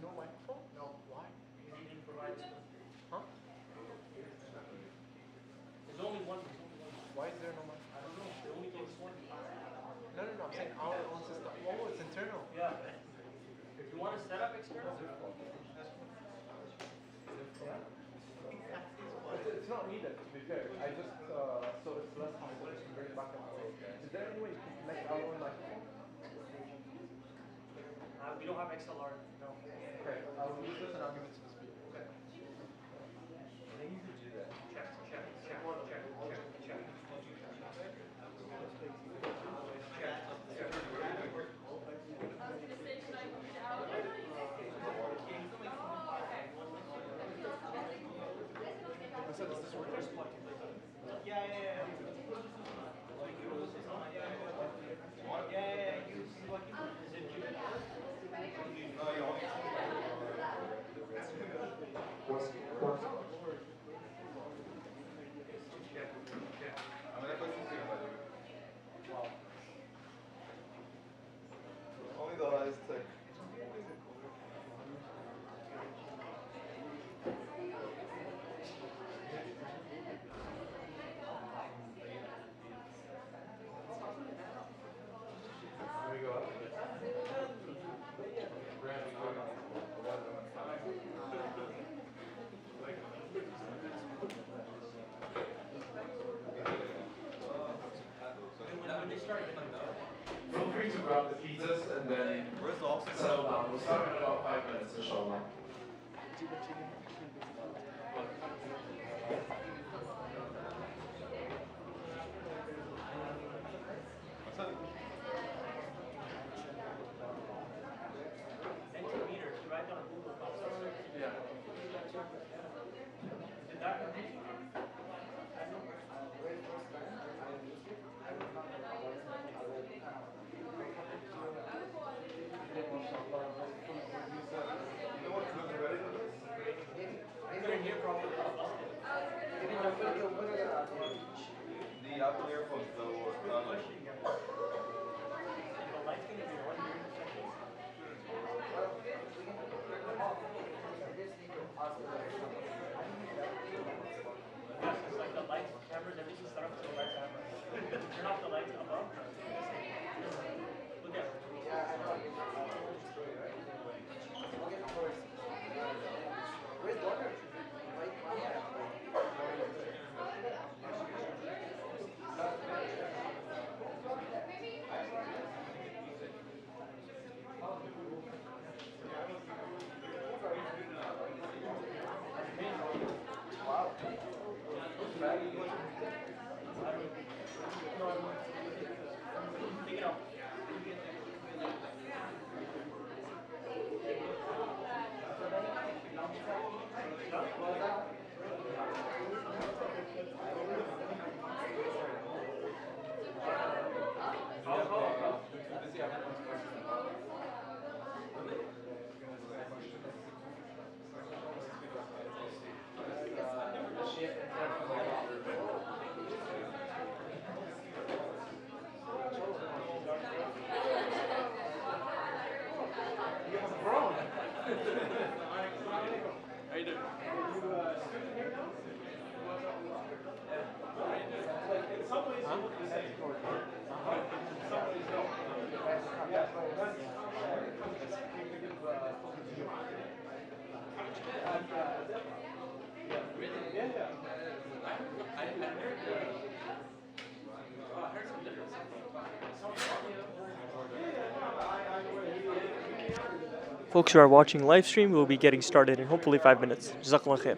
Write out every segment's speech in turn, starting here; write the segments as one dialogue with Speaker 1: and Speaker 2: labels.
Speaker 1: no microphone? No. Why?
Speaker 2: Because he didn't provide it.
Speaker 1: Huh?
Speaker 2: There's only one.
Speaker 1: Why is there no microphone?
Speaker 2: I don't know. They only gave us one.
Speaker 1: No, I'm saying our own system. Oh, it's internal.
Speaker 2: Yeah. If you want to set up external.
Speaker 1: It's not needed, to be fair. I just, so it's less hassle, just bring it back and forth. Is there any way you can connect our own microphone?
Speaker 2: We don't have XLR. No.
Speaker 1: Okay, I'll use this and I'll give it to the speaker.
Speaker 2: Okay.
Speaker 3: I think you could do that.
Speaker 2: Check.
Speaker 1: So does this work?
Speaker 2: Yeah.
Speaker 3: Only the highest tech. Here we go.
Speaker 1: Feel free to grab the pizzas and then settle down. We'll start in about 5 minutes, inshallah.
Speaker 2: Centimeters, you write down Google Maps.
Speaker 1: Yeah.
Speaker 2: Did that couldn't hear properly.
Speaker 3: The Apple earphones though were not like
Speaker 2: The light's gonna be on here in a second. Yes, it's like the lights, cameras, everything's set up so the lights have. Turn off the lights above. Look at it.
Speaker 4: Where's water? Wow.
Speaker 2: Take it out.
Speaker 1: How you doing?
Speaker 4: In some ways, you look the same. In some ways, no. Yeah,
Speaker 2: Folks who are watching live stream, we'll be getting started in hopefully 5 minutes. Jazakallah khair.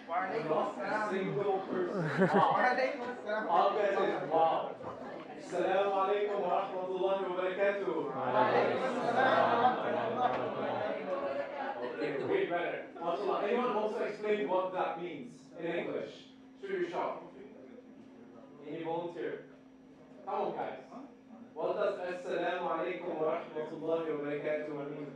Speaker 4: Single person. Wow. I'll bet it. Wow. Assalamu alaikum wa rahmatullahi wa barakatuh. Okay, way better. MashaAllah. Anyone wants to explain what that means in English? Shoot your shot. Any volunteer? Come on, guys. What does Assalamu alaikum wa rahmatullahi wa barakatuh mean?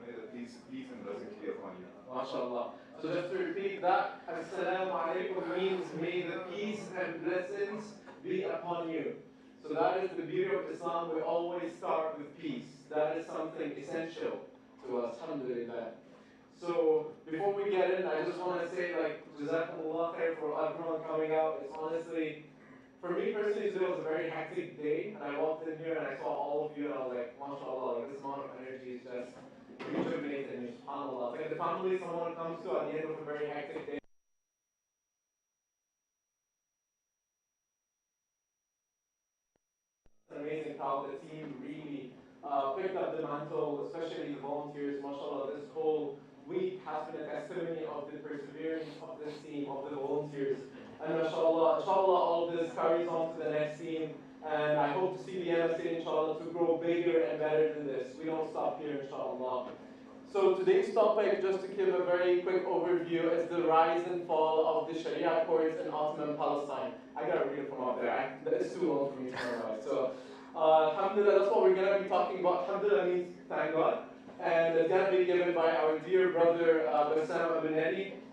Speaker 3: May the peace and blessings be upon you.
Speaker 4: MashaAllah. So just to repeat that, Assalamu alaikum means may the peace and blessings be upon you. So that is the beauty of Islam. We always start with peace. That is something essential to us, alhamdulillah. So before we get in, I just want to say, like, Jazakumullah khair for everyone coming out. It's honestly, for me personally, today was a very hectic day. And I walked in here and I saw all of you and I was like, MashaAllah, like, this amount of energy is just rejuvenated me, subhanAllah. It's like the family someone comes to at the end of a very hectic day. It's an amazing how the team really picked up the mantle, especially the volunteers. MashaAllah, this whole week has been a testimony of the perseverance of this team, of the volunteers. And MashaAllah, inshallah, all of this carries on to the next team. And I hope to see the MSA, inshallah, to grow bigger and better than this. We don't stop here, inshallah. So today's topic, just to give a very quick overview, is the rise and fall of the Sharia courts in Ottoman Palestine. I gotta read it from up there. It's too long for me to memorize. So, alhamdulillah, that's what we're gonna be talking about. Alhamdulillah means thank God. And it's gonna be given by our dear brother Bassam,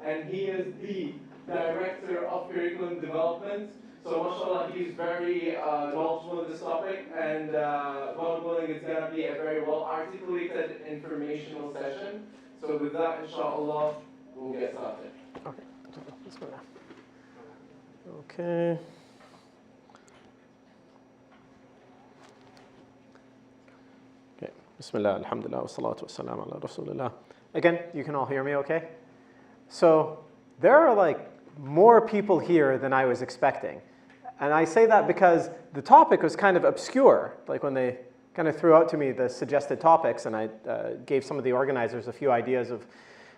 Speaker 4: and he is the Director of Curriculum Development. So mashallah, he's very knowledgeable in this topic, and God willing, it's going to be a very well articulated informational session. So with that, inshallah, we'll get started.
Speaker 5: Okay. Okay. Bismillah, alhamdulillah, wa salatu wa salam ala rasulillah. Again, you can all hear me okay? So there are like more people here than I was expecting. And I say that because the topic was kind of obscure. Like when they kind of threw out to me the suggested topics, and I gave some of the organizers a few ideas of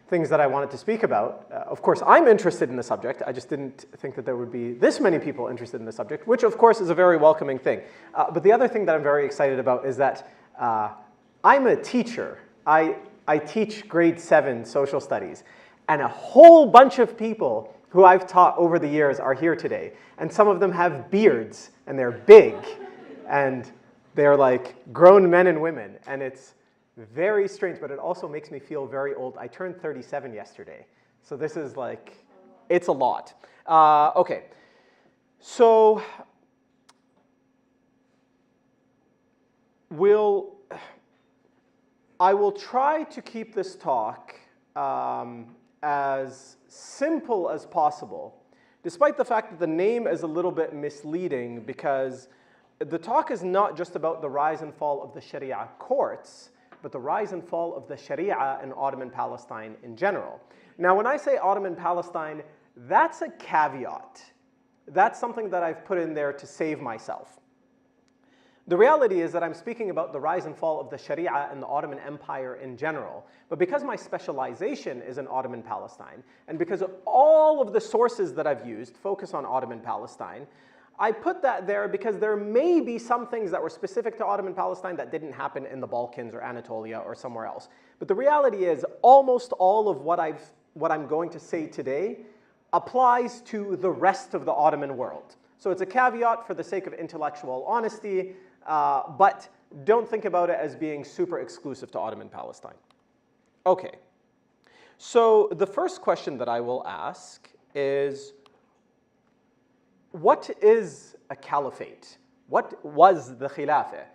Speaker 5: things that I wanted to speak about. Of course, I'm interested in the subject. I just didn't think that there would be this many people interested in the subject, which of course is a very welcoming thing. But the other thing that I'm very excited about is that I'm a teacher. I teach grade 7 social studies, and a whole bunch of people who I've taught over the years are here today. And some of them have beards, and they're big, and they're like grown men and women. And it's very strange, but it also makes me feel very old. I turned 37 yesterday. So this is like, it's a lot. Okay, so I will try to keep this talk as simple as possible, despite the fact that the name is a little bit misleading, because the talk is not just about the rise and fall of the Sharia courts, but the rise and fall of the Sharia in Ottoman Palestine in general. Now, when I say Ottoman Palestine, that's a caveat. That's something that I've put in there to save myself. The reality is that I'm speaking about the rise and fall of the Sharia and the Ottoman Empire in general. But because my specialization is in Ottoman Palestine, and because all of the sources that I've used focus on Ottoman Palestine, I put that there because there may be some things that were specific to Ottoman Palestine that didn't happen in the Balkans or Anatolia or somewhere else. But the reality is almost all of what I'm going to say today applies to the rest of the Ottoman world. So it's a caveat for the sake of intellectual honesty, but don't think about it as being super exclusive to Ottoman Palestine. Okay, so the first question that I will ask is, what is a caliphate? What was the Khilafah?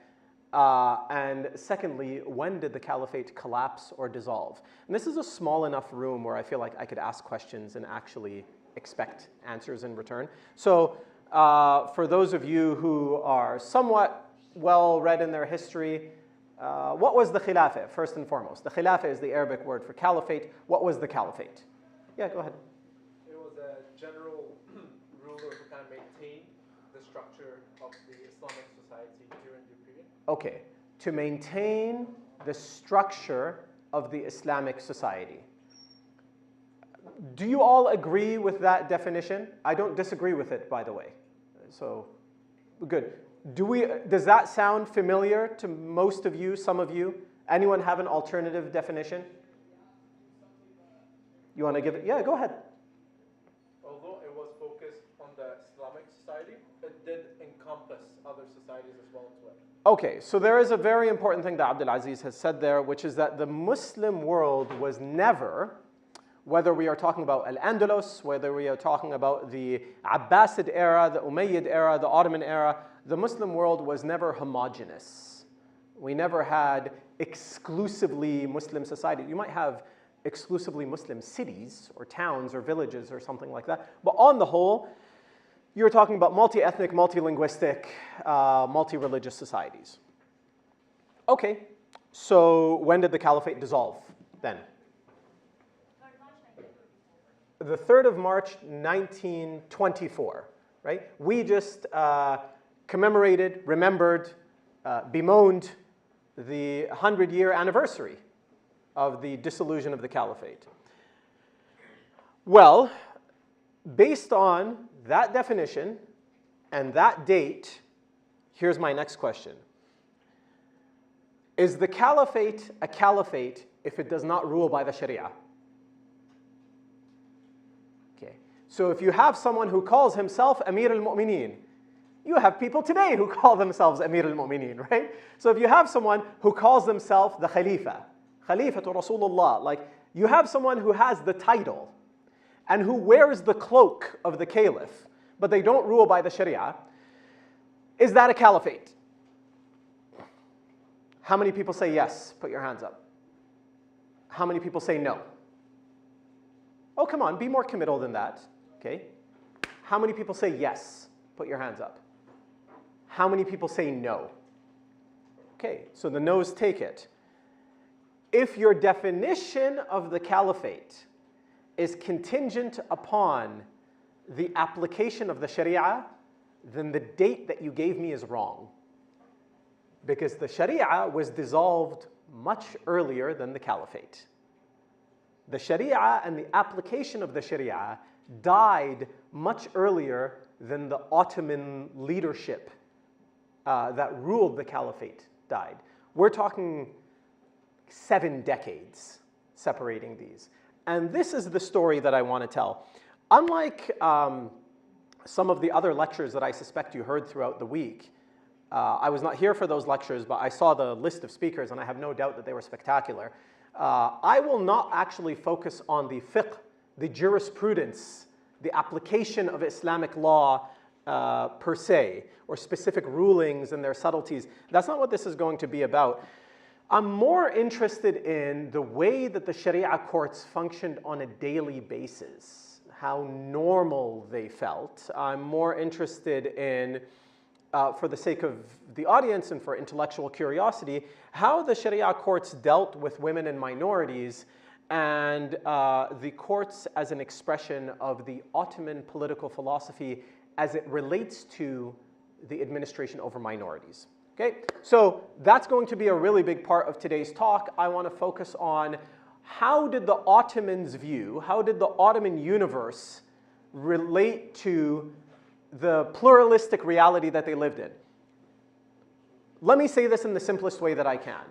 Speaker 5: And secondly, when did the caliphate collapse or dissolve? And this is a small enough room where I feel like I could ask questions and actually expect answers in return. So for those of you who are somewhat well read in their history, what was the Khilafah, first and foremost? The Khilafah is the Arabic word for caliphate. What was the caliphate? Yeah, go ahead.
Speaker 1: It was a general ruler who kind of maintained the structure of the Islamic society during the period.
Speaker 5: Okay, to maintain the structure of the Islamic society. Do you all agree with that definition? I don't disagree with it, by the way. So, good. Does that sound familiar to most of you, some of you? Anyone have an alternative definition? You want to give it? Yeah, go ahead.
Speaker 1: Although it was focused on the Islamic society, it did encompass other societies as well as well.
Speaker 5: Okay, so there is a very important thing that Abdul Aziz has said there, which is that the Muslim world was never, whether we are talking about Al-Andalus, whether we are talking about the Abbasid era, the Umayyad era, the Ottoman era, the Muslim world was never homogeneous. We never had exclusively Muslim society. You might have exclusively Muslim cities or towns or villages or something like that. But on the whole, you're talking about multi-ethnic, multi-linguistic, multi-religious societies. Okay, so when did the caliphate dissolve then? The 3rd of March, 1924, right? We just commemorated, remembered, bemoaned the 100-year anniversary of the dissolution of the caliphate. Well, based on that definition and that date, here's my next question. Is the caliphate a caliphate if it does not rule by the Sharia? Okay. So if you have someone who calls himself Amir al-Mu'mineen, you have people today who call themselves Amir al-Mu'mineen, right? So if you have someone who calls themselves the Khalifa, Khalifatu Rasulullah, like you have someone who has the title and who wears the cloak of the caliph, but they don't rule by the Sharia, is that a caliphate? How many people say yes? Put your hands up. How many people say no? Oh, come on, be more committal than that, okay? How many people say yes? Put your hands up. How many people say no? Okay, so the no's take it. If your definition of the caliphate is contingent upon the application of the Sharia, then the date that you gave me is wrong. Because the Sharia was dissolved much earlier than the caliphate. The Sharia and the application of the Sharia died much earlier than the Ottoman leadership that ruled the caliphate died. We're talking 7 decades separating these. And this is the story that I want to tell. Unlike some of the other lectures that I suspect you heard throughout the week, I was not here for those lectures, but I saw the list of speakers and I have no doubt that they were spectacular. I will not actually focus on the fiqh, the jurisprudence, the application of Islamic law per se, or specific rulings and their subtleties. That's not what this is going to be about. I'm more interested in the way that the Sharia courts functioned on a daily basis, how normal they felt. I'm more interested in, for the sake of the audience and for intellectual curiosity, how the Sharia courts dealt with women and minorities and the courts as an expression of the Ottoman political philosophy as it relates to the administration over minorities. Okay, so that's going to be a really big part of today's talk. I want to focus on how did the Ottomans view, how did the Ottoman universe relate to the pluralistic reality that they lived in. Let me say this in the simplest way that I can.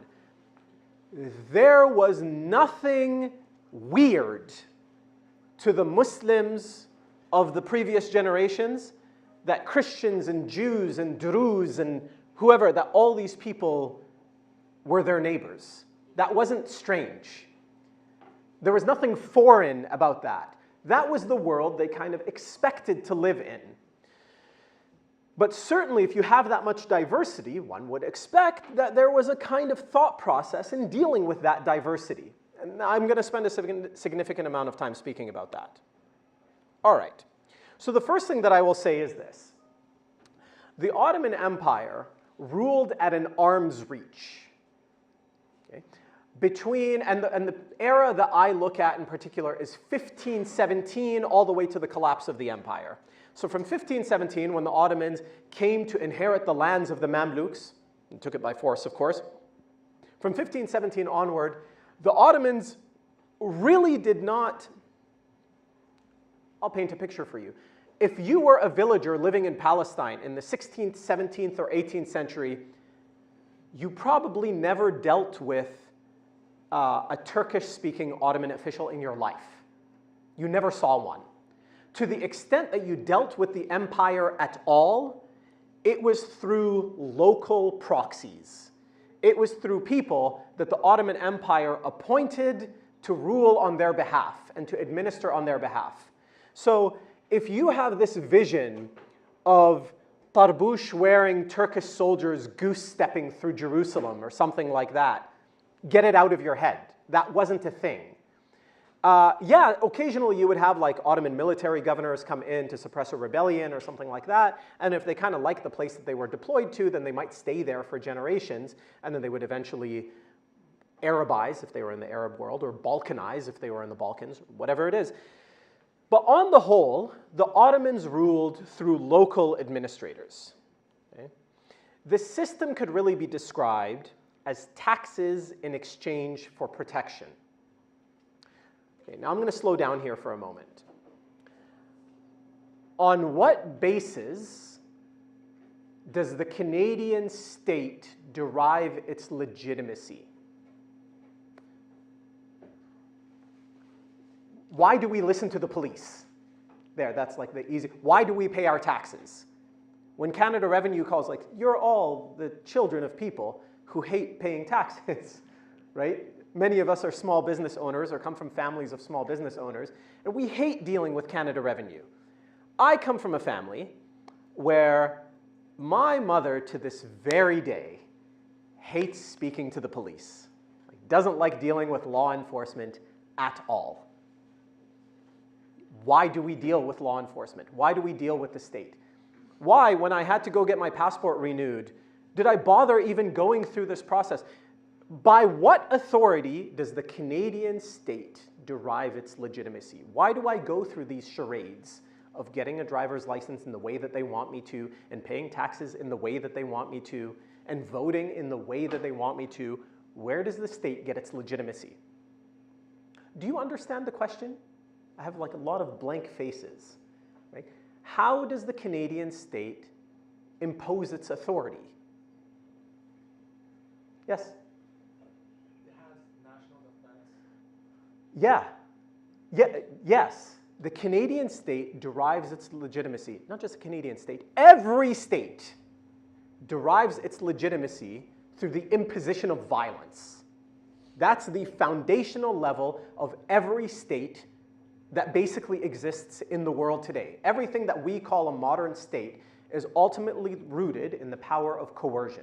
Speaker 5: There was nothing weird to the Muslims of the previous generations that Christians and Jews and Druze and whoever, that all these people were their neighbors. That wasn't strange. There was nothing foreign about that. That was the world they kind of expected to live in. But certainly if you have that much diversity, one would expect that there was a kind of thought process in dealing with that diversity. And I'm going to spend a significant amount of time speaking about that. All right. So the first thing that I will say is this. The Ottoman Empire ruled at an arm's reach. Okay? And the era that I look at in particular is 1517 all the way to the collapse of the empire. So from 1517, when the Ottomans came to inherit the lands of the Mamluks, and took it by force, of course, from 1517 onward, the Ottomans really did not I'll paint a picture for you. If you were a villager living in Palestine in the 16th, 17th, or 18th century, you probably never dealt with a Turkish-speaking Ottoman official in your life. You never saw one. To the extent that you dealt with the empire at all, it was through local proxies. It was through people that the Ottoman Empire appointed to rule on their behalf and to administer on their behalf. So if you have this vision of tarbush-wearing Turkish soldiers goose-stepping through Jerusalem or something like that, get it out of your head. That wasn't a thing. Yeah, occasionally you would have like Ottoman military governors come in to suppress a rebellion or something like that, and if they kind of liked the place that they were deployed to, then they might stay there for generations, and then they would eventually Arabize if they were in the Arab world, or Balkanize if they were in the Balkans, whatever it is. But on the whole, the Ottomans ruled through local administrators. Okay? This system could really be described as taxes in exchange for protection. Okay, now I'm going to slow down here for a moment. On what basis does the Canadian state derive its legitimacy? Why do we listen to the police? There, that's like the easy. Why do we pay our taxes? When Canada Revenue calls, like, you're all the children of people who hate paying taxes, right? Many of us are small business owners or come from families of small business owners, and we hate dealing with Canada Revenue. I come from a family where my mother, to this very day, hates speaking to the police. Like, doesn't like dealing with law enforcement at all. Why do we deal with law enforcement? Why do we deal with the state? Why, when I had to go get my passport renewed, did I bother even going through this process? By what authority does the Canadian state derive its legitimacy? Why do I go through these charades of getting a driver's license in the way that they want me to, and paying taxes in the way that they want me to, and voting in the way that they want me to? Where does the state get its legitimacy? Do you understand the question? I have like a lot of blank faces, right? How does the Canadian state impose its authority? Yes?
Speaker 1: It has national defense.
Speaker 5: Yes. The Canadian state derives its legitimacy, not just the Canadian state, every state derives its legitimacy through the imposition of violence. That's the foundational level of every state that basically exists in the world today. Everything that we call a modern state is ultimately rooted in the power of coercion.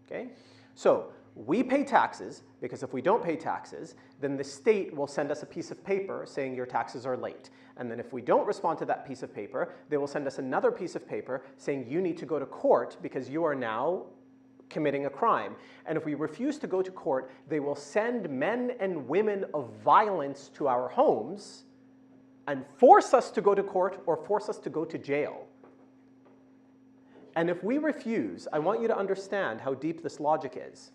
Speaker 5: Okay? So we pay taxes because if we don't pay taxes, then the state will send us a piece of paper saying your taxes are late. And then if we don't respond to that piece of paper, they will send us another piece of paper saying you need to go to court because you are now committing a crime. And if we refuse to go to court, they will send men and women of violence to our homes and force us to go to court or force us to go to jail. And if we refuse, I want you to understand how deep this logic is.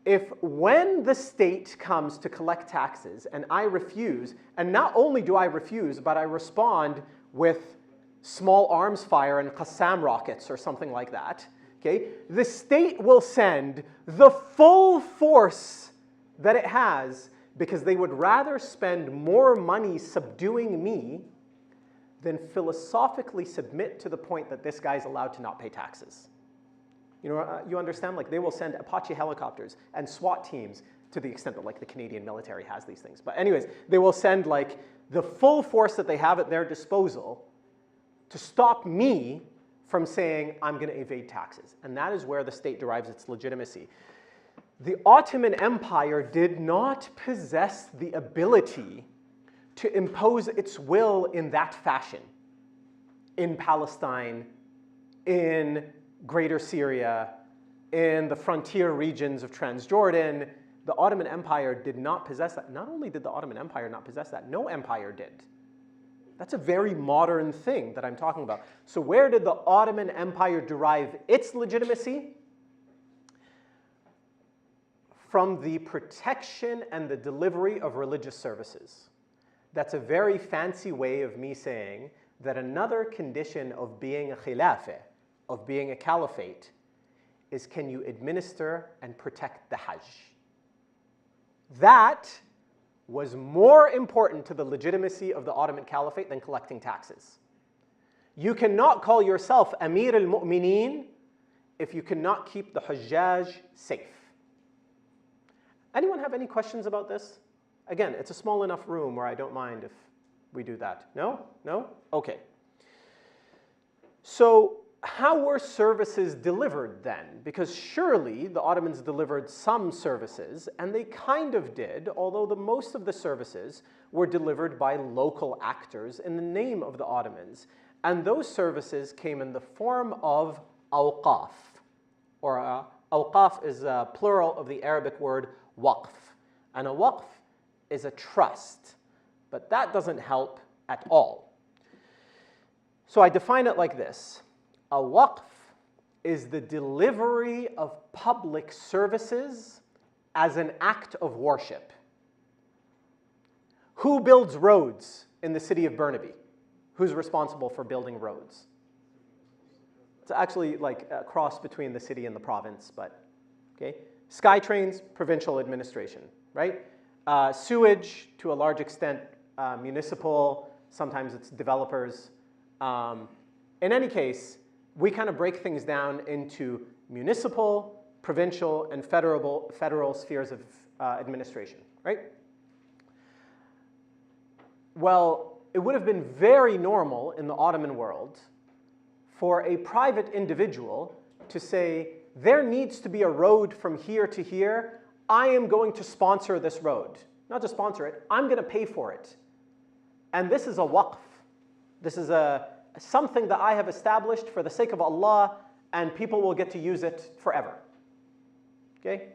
Speaker 5: If when the state comes to collect taxes and I refuse, and not only do I refuse, but I respond with small arms fire and Qassam rockets or something like that, okay, the state will send the full force that it has because they would rather spend more money subduing me than philosophically submit to the point that this guy's allowed to not pay taxes. You know, you understand? Like, they will send Apache helicopters and SWAT teams to the extent that, like, the Canadian military has these things. But anyways, they will send, like, the full force that they have at their disposal to stop me from saying, I'm going to evade taxes. And that is where the state derives its legitimacy. The Ottoman Empire did not possess the ability to impose its will in that fashion in Palestine, in Greater Syria, in the frontier regions of Transjordan. The Ottoman Empire did not possess that. Not only did the Ottoman Empire not possess that, no empire did. That's a very modern thing that I'm talking about. So where did the Ottoman Empire derive its legitimacy? From the protection and the delivery of religious services. That's a very fancy way of me saying that another condition of being a khilafah, of being a caliphate, is can you administer and protect the Hajj? That was more important to the legitimacy of the Ottoman Caliphate than collecting taxes. You cannot call yourself Amir al-Mu'mineen if you cannot keep the Hujjaj safe. Anyone have any questions about this? Again, it's a small enough room where I don't mind if we do that. No? No? Okay. So how were services delivered then? Because surely the Ottomans delivered some services, and they kind of did, although most of the services were delivered by local actors in the name of the Ottomans. And those services came in the form of awqaf, or awqaf is a plural of the Arabic word waqf. And a waqf is a trust, but that doesn't help at all. So I define it like this. A waqf is the delivery of public services as an act of worship. Who builds roads in the city of Burnaby? Who's responsible for building roads? It's actually like a cross between the city and the province, but okay. SkyTrains, provincial administration, right? Sewage, to a large extent, municipal, sometimes it's developers. In any case, we kind of break things down into municipal, provincial, and federal spheres of administration, right? Well, it would have been very normal in the Ottoman world for a private individual to say, there needs to be a road from here to here. I am going to sponsor this road. Not just sponsor it, I'm going to pay for it. And this is a waqf. This is something that I have established for the sake of Allah, and people will get to use it forever. Okay?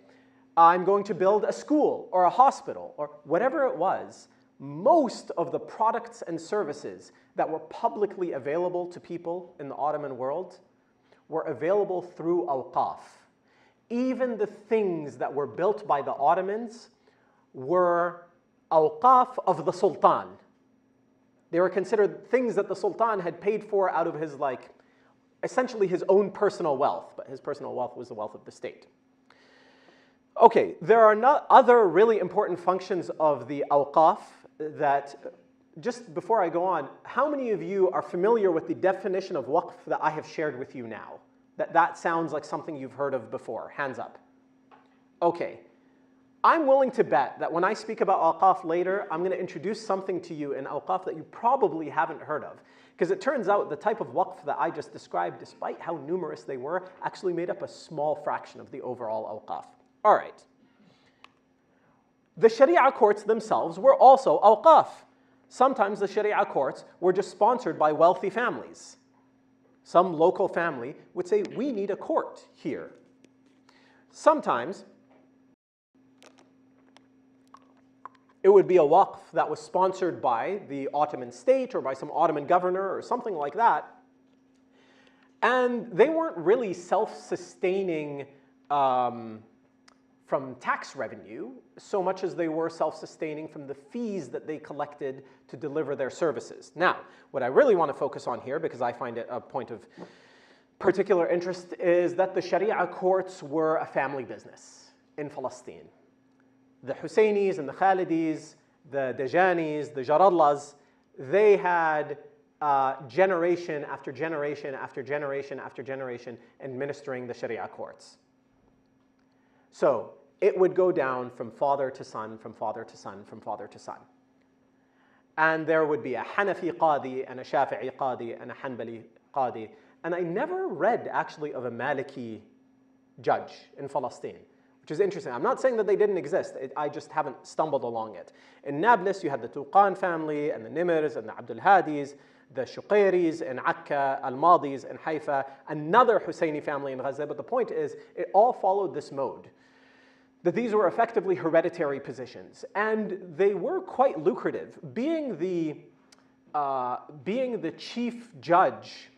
Speaker 5: I'm going to build a school or a hospital or whatever it was. Most of the products and services that were publicly available to people in the Ottoman world were available through awqaf. Even the things that were built by the Ottomans were awqaf of the Sultan. They were considered things that the Sultan had paid for out of his, essentially his own personal wealth, but his personal wealth was the wealth of the state. Okay, there are other really important functions of the awqaf that, just before I go on, how many of you are familiar with the definition of waqf that I have shared with you now? That sounds like something you've heard of before. Hands up. Okay. I'm willing to bet that when I speak about awqaf later, I'm going to introduce something to you in awqaf that you probably haven't heard of. Because it turns out the type of waqf that I just described, despite how numerous they were, actually made up a small fraction of the overall awqaf. All right. The Sharia courts themselves were also awqaf. Sometimes the Sharia courts were just sponsored by wealthy families. Some local family would say, we need a court here. Sometimes it would be a waqf that was sponsored by the Ottoman state or by some Ottoman governor or something like that. And they weren't really self-sustaining from tax revenue so much as they were self-sustaining from the fees that they collected to deliver their services. Now, what I really want to focus on here, because I find it a point of particular interest, is that the Sharia courts were a family business in Palestine. The Husseinis and the Khalidis, the Dajanis, the Jarallas, they had generation after generation after generation after generation administering the Sharia courts. So it would go down from father to son, from father to son, from father to son. And there would be a Hanafi Qadi and a Shafi'i Qadi and a Hanbali Qadi. And I never read actually of a Maliki judge in Palestine, which is interesting. I'm not saying that they didn't exist. I just haven't stumbled along it. In Nablus, you had the Tuqan family and the Nimirs and the Abdul Hadis, the Shuqairis in Akka, Al-Madis in Haifa, another Husseini family in Gaza. But the point is, it all followed this mode, that these were effectively hereditary positions. And they were quite lucrative. Being the chief judge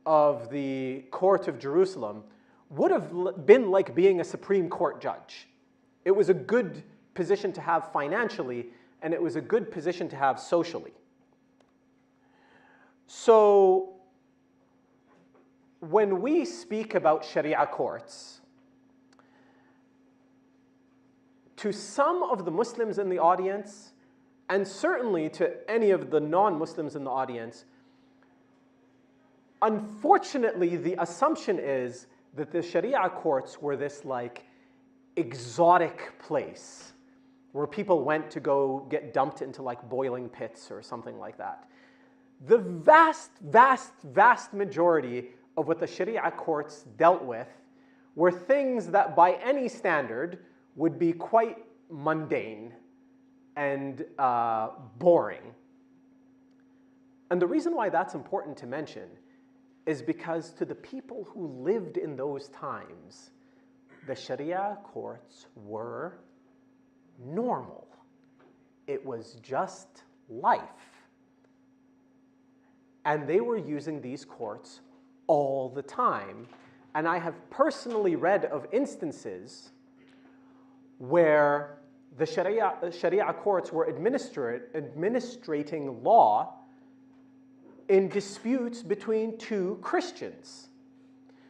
Speaker 5: of the court of Jerusalem would have been like being a Supreme Court judge. It was a good position to have financially, and it was a good position to have socially. So when we speak about Sharia courts, to some of the Muslims in the audience, and certainly to any of the non-Muslims in the audience, unfortunately, the assumption is that the Sharia courts were this like exotic place where people went to go get dumped into like boiling pits or something like that. The vast, vast, vast majority of what the Sharia courts dealt with were things that by any standard would be quite mundane and boring. And the reason why that's important to mention is because to the people who lived in those times, the Sharia courts were normal. It was just life. And they were using these courts all the time. And I have personally read of instances where the Sharia courts were administrating law in disputes between two Christians.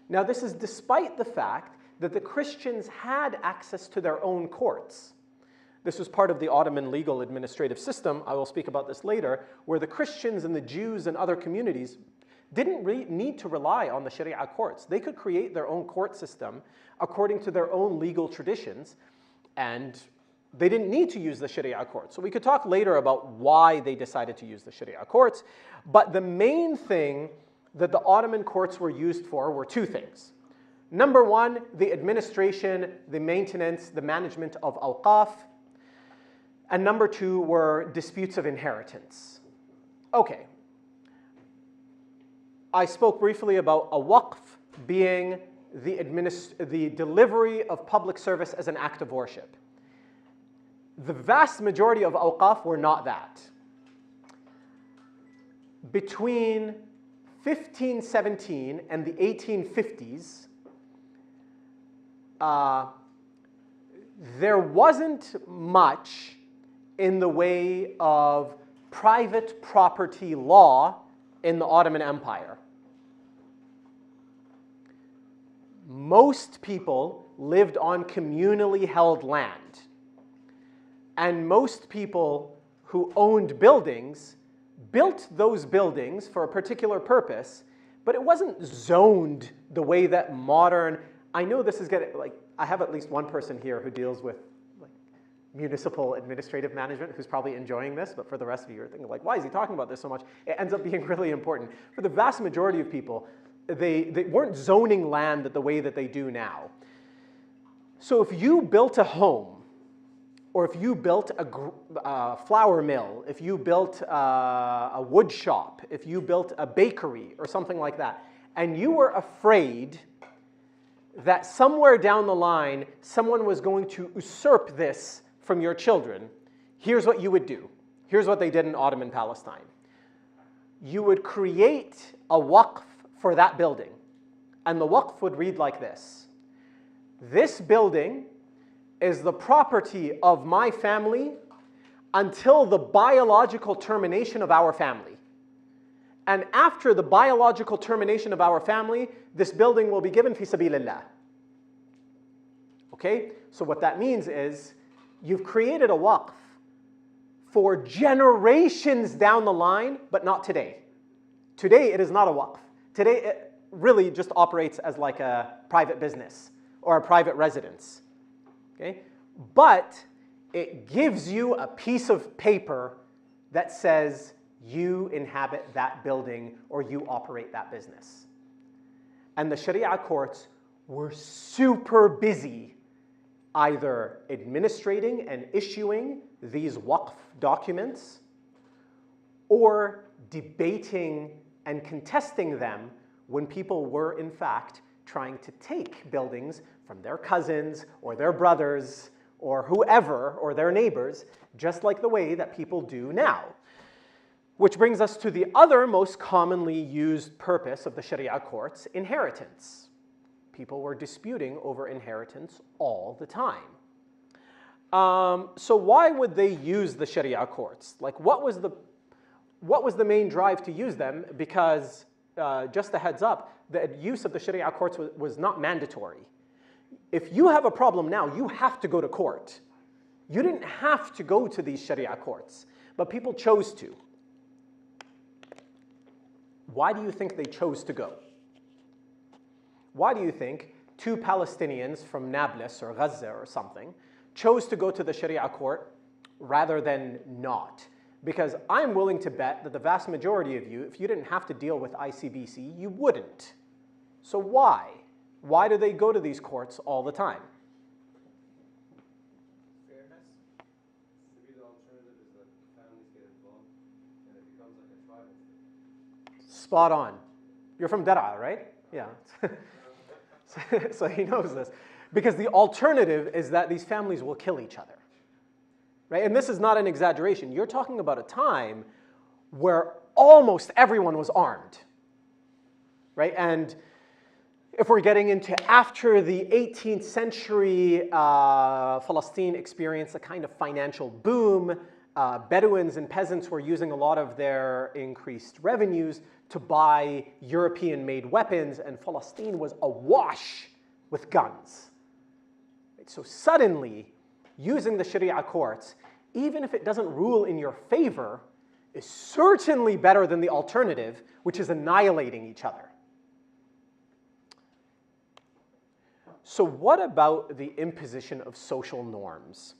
Speaker 5: Now, this is despite the fact that the Christians had access to their own courts. This was part of the Ottoman legal administrative system, I will speak about this later, where the Christians and the Jews and other communities didn't need to rely on the Sharia courts. They could create their own court system according to their own legal traditions, and they didn't need to use the Sharia courts. So we could talk later about why they decided to use the Sharia courts, but the main thing that the Ottoman courts were used for were two things. Number one, the administration, the maintenance, the management of awqaf, and number two were disputes of inheritance. Okay. I spoke briefly about a waqf being the delivery of public service as an act of worship. The vast majority of awqaf were not that. Between 1517 and the 1850s, there wasn't much in the way of private property law in the Ottoman Empire. Most people lived on communally held land. And most people who owned buildings built those buildings for a particular purpose, but it wasn't zoned the way that modern, I know this is getting, like, I have at least one person here who deals with like municipal administrative management who's probably enjoying this, but for the rest of you, you're thinking like, why is he talking about this so much? It ends up being really important. For the vast majority of people, they weren't zoning land the way that they do now. So if you built a home, or if you built a flour mill, if you built a wood shop, if you built a bakery or something like that, and you were afraid that somewhere down the line someone was going to usurp this from your children, here's what you would do. Here's what they did in Ottoman Palestine. You would create a waqf for that building, and the waqf would read like this. This building is the property of my family until the biological termination of our family. And after the biological termination of our family, this building will be given fi sabilillah. Okay? So what that means is you've created a waqf for generations down the line, but not today. Today it is not a waqf. Today it really just operates as like a private business or a private residence. Okay? But it gives you a piece of paper that says you inhabit that building or you operate that business. And the Sharia courts were super busy either administrating and issuing these waqf documents or debating and contesting them when people were in fact trying to take buildings from their cousins or their brothers or whoever or their neighbors, just like the way that people do now. Which brings us to the other most commonly used purpose of the Sharia courts, inheritance. People were disputing over inheritance all the time. So why would they use the Sharia courts? Like, what was the main drive to use them? Because just a heads up, the use of the Sharia courts was not mandatory. If you have a problem now, you have to go to court. You didn't have to go to these Sharia courts, but people chose to. Why do you think they chose to go? Why do you think two Palestinians from Nablus or Gaza or something chose to go to the Sharia court rather than not? Because I'm willing to bet that the vast majority of you, if you didn't have to deal with ICBC, you wouldn't. So why? Why do they go to these courts all the time?
Speaker 1: Fairness.
Speaker 3: Maybe the alternative is that families get involved and it becomes like a tribal thing.
Speaker 5: Spot on. You're from Dar'a, right? Yeah. So he knows this. Because the alternative is that these families will kill each other. Right? And this is not an exaggeration. You're talking about a time where almost everyone was armed. Right? And if we're getting into after the 18th century, Palestine experienced a kind of financial boom. Bedouins and peasants were using a lot of their increased revenues to buy European-made weapons, and Palestine was awash with guns. So suddenly, using the Sharia courts, even if it doesn't rule in your favor, is certainly better than the alternative, which is annihilating each other. So what about the imposition of social norms?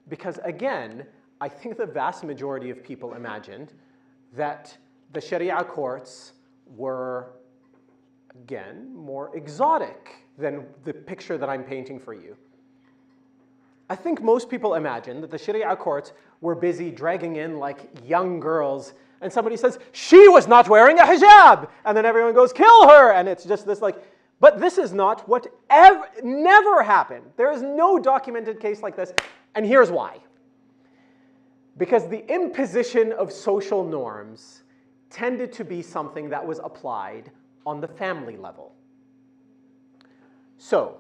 Speaker 5: Because again, I think the vast majority of people imagined that the Sharia courts were, again, more exotic than the picture that I'm painting for you. I think most people imagine that the Sharia courts were busy dragging in like young girls, and somebody says, she was not wearing a hijab, and then everyone goes, kill her, and it's just this like, but this is not what never happened. There is no documented case like this, and here's why. Because the imposition of social norms tended to be something that was applied on the family level. So,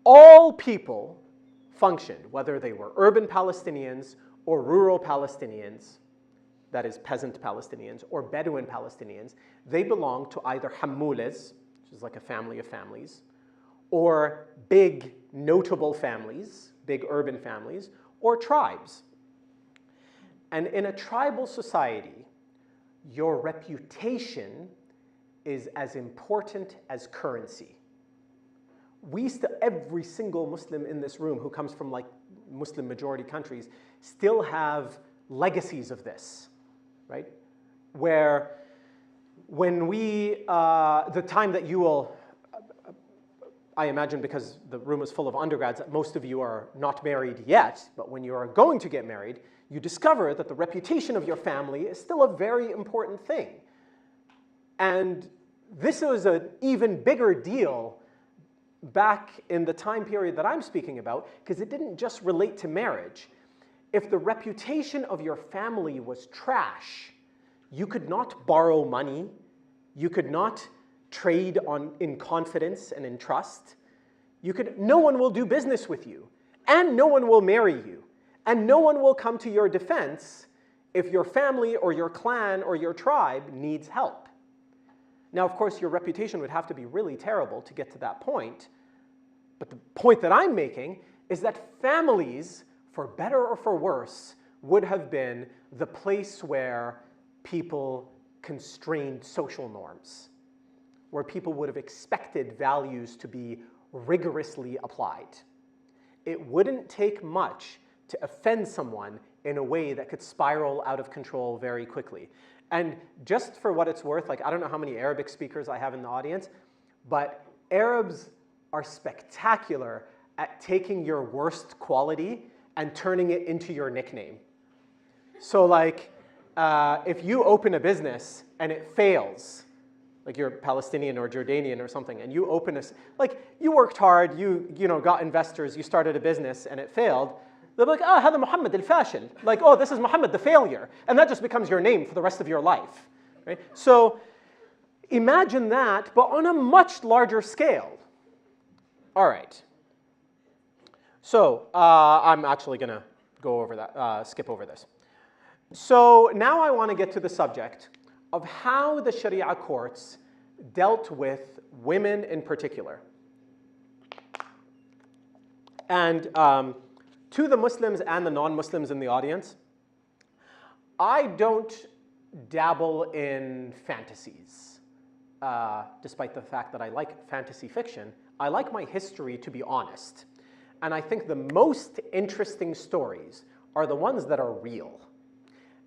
Speaker 5: all people functioned, whether they were urban Palestinians or rural Palestinians, that is peasant Palestinians, or Bedouin Palestinians, they belonged to either Hammoulas, which is like a family of families, or big notable families, big urban families, or tribes. And in a tribal society, your reputation is as important as currency. Every single Muslim in this room who comes from like Muslim majority countries still have legacies of this, right? Where when the time that you will, I imagine because the room is full of undergrads, that most of you are not married yet, but when you are going to get married, you discover that the reputation of your family is still a very important thing. And this was an even bigger deal back in the time period that I'm speaking about, because it didn't just relate to marriage. If the reputation of your family was trash, you could not borrow money, you could not trade in confidence and in trust. No one will do business with you, and no one will marry you, and no one will come to your defense if your family or your clan or your tribe needs help. Now, of course, your reputation would have to be really terrible to get to that point, but the point that I'm making is that families, for better or for worse, would have been the place where people constrained social norms, where people would have expected values to be rigorously applied. It wouldn't take much to offend someone in a way that could spiral out of control very quickly. And just for what it's worth, like I don't know how many Arabic speakers I have in the audience, but Arabs are spectacular at taking your worst quality and turning it into your nickname. So like, if you open a business and it fails, like you're Palestinian or Jordanian or something, and you open like you worked hard, you got investors, you started a business and it failed, they'll be like, هذا محمد الفاشل. Like, oh, this is Muhammad the failure. And that just becomes your name for the rest of your life. Right? So imagine that, but on a much larger scale. All right. So I'm actually going to go over that, skip over this. So now I want to get to the subject of how the Sharia courts dealt with women in particular. And to the Muslims and the non-Muslims in the audience, I don't dabble in fantasies, despite the fact that I like fantasy fiction. I like my history to be honest. And I think the most interesting stories are the ones that are real.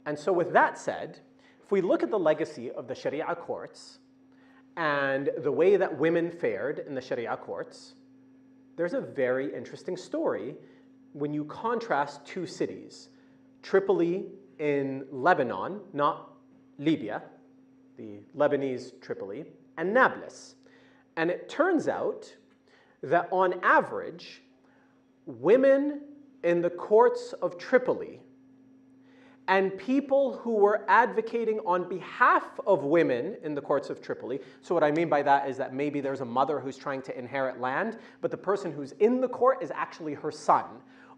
Speaker 5: And so with that said, if we look at the legacy of the Sharia courts and the way that women fared in the Sharia courts, there's a very interesting story when you contrast two cities, Tripoli in Lebanon, not Libya, the Lebanese Tripoli, and Nablus. And it turns out that on average, women in the courts of Tripoli and people who were advocating on behalf of women in the courts of Tripoli. So what I mean by that is that maybe there's a mother who's trying to inherit land, but the person who's in the court is actually her son.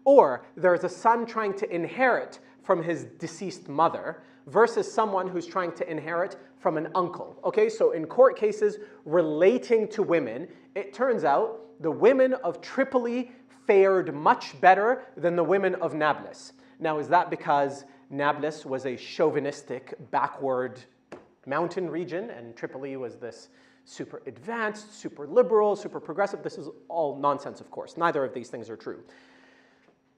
Speaker 5: Or there's a son trying to inherit from his deceased mother versus someone who's trying to inherit from an uncle. Okay, so in court cases relating to women, it turns out the women of Tripoli fared much better than the women of Nablus. Now, is that because Nablus was a chauvinistic, backward mountain region, and Tripoli was this super advanced, super liberal, super progressive? This is all nonsense, of course. Neither of these things are true.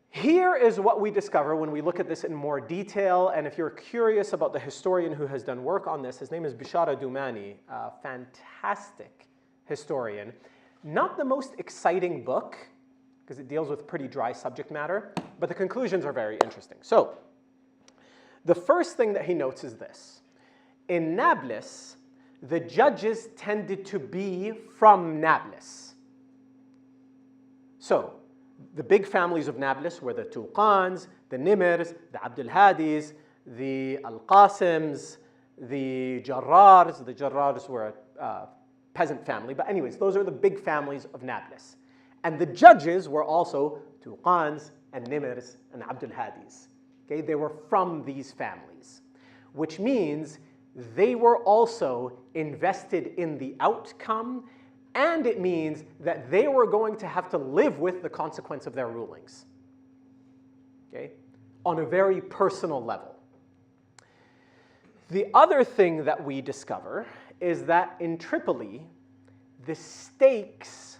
Speaker 5: Here is what we discover when we look at this in more detail, and if you're curious about the historian who has done work on this, his name is Bishara Doumani, a fantastic historian. Not the most exciting book, because it deals with pretty dry subject matter, but the conclusions are very interesting. So, the first thing that he notes is this. In Nablus, the judges tended to be from Nablus. So, the big families of Nablus were the Tuqans, the Nimirs, the Abdul Hadis, the Al-Qasims, the Jarrars. The Jarrars were a peasant family, but anyways, those are the big families of Nablus. And the judges were also Tuqans and Nimirs and Abdul Hadis. Okay, they were from these families, which means they were also invested in the outcome, and it means that they were going to have to live with the consequence of their rulings, okay, on a very personal level. The other thing that we discover is that in Tripoli, the stakes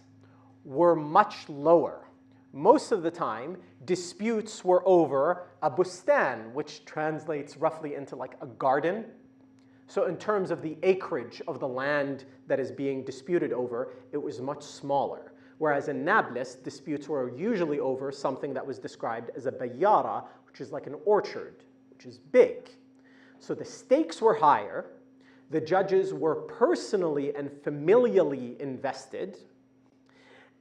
Speaker 5: were much lower. Most of the time, disputes were over a bustan, which translates roughly into like a garden. So in terms of the acreage of the land that is being disputed over, it was much smaller. Whereas in Nablus, disputes were usually over something that was described as a bayara, which is like an orchard, which is big. So the stakes were higher. The judges were personally and familially invested.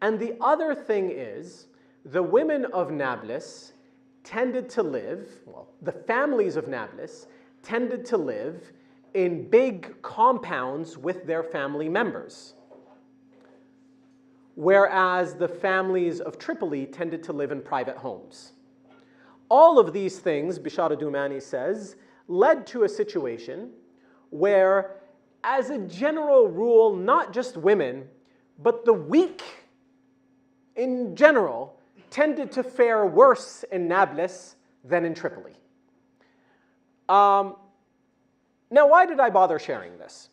Speaker 5: And the other thing is, the women of Nablus tended to live, well, the families of Nablus tended to live in big compounds with their family members, whereas the families of Tripoli tended to live in private homes. All of these things, Bishara Doumani says, led to a situation where, as a general rule, not just women, but the weak in general tended to fare worse in Nablus than in Tripoli. Now, why did I bother sharing this?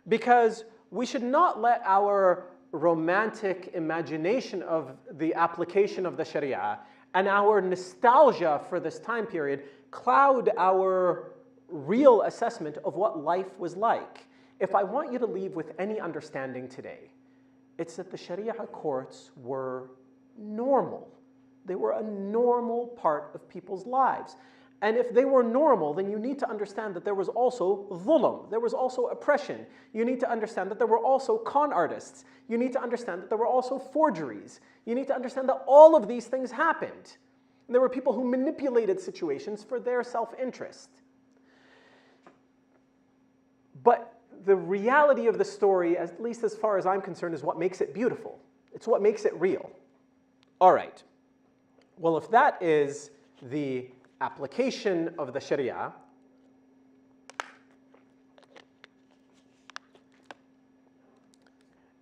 Speaker 5: Because we should not let our romantic imagination of the application of the Sharia and our nostalgia for this time period cloud our real assessment of what life was like. If I want you to leave with any understanding today, it's that the Sharia courts were normal. They were a normal part of people's lives. And if they were normal, then you need to understand that there was also dhulm, there was also oppression. You need to understand that there were also con artists. You need to understand that there were also forgeries. You need to understand that all of these things happened. And there were people who manipulated situations for their self-interest. But the reality of the story, at least as far as I'm concerned, is what makes it beautiful. It's what makes it real. All right. Well, if that is the application of the Sharia,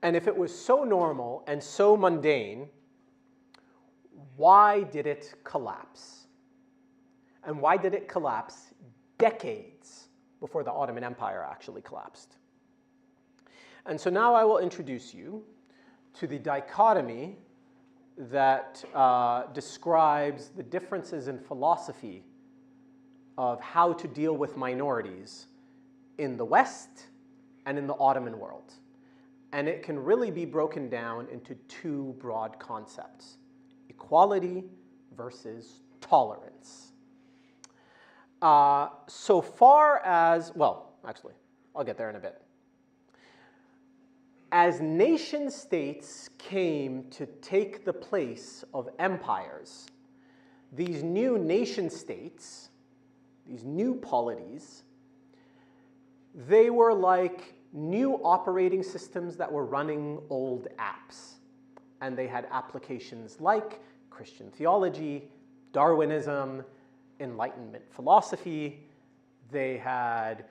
Speaker 5: and if it was so normal and so mundane, why did it collapse? And why did it collapse decades before the Ottoman Empire actually collapsed? And so now I will introduce you to the dichotomy that describes the differences in philosophy of how to deal with minorities in the West and in the Ottoman world. And it can really be broken down into two broad concepts: equality versus tolerance. So far as, well, actually, I'll get there in a bit. As nation states came to take the place of empires, these new nation states, these new polities, they were like new operating systems that were running old apps. And they had applications like Christian theology, Darwinism, Enlightenment philosophy. They had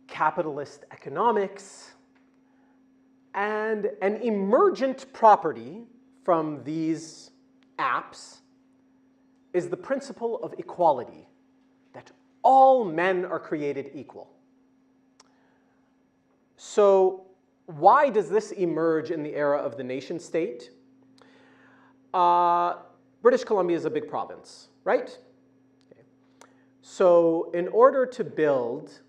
Speaker 5: capitalist economics. And an emergent property from these apps is the principle of equality, that all men are created equal. So why does this emerge in the era of the nation state? British Columbia is a big province, right? Okay. So in order to build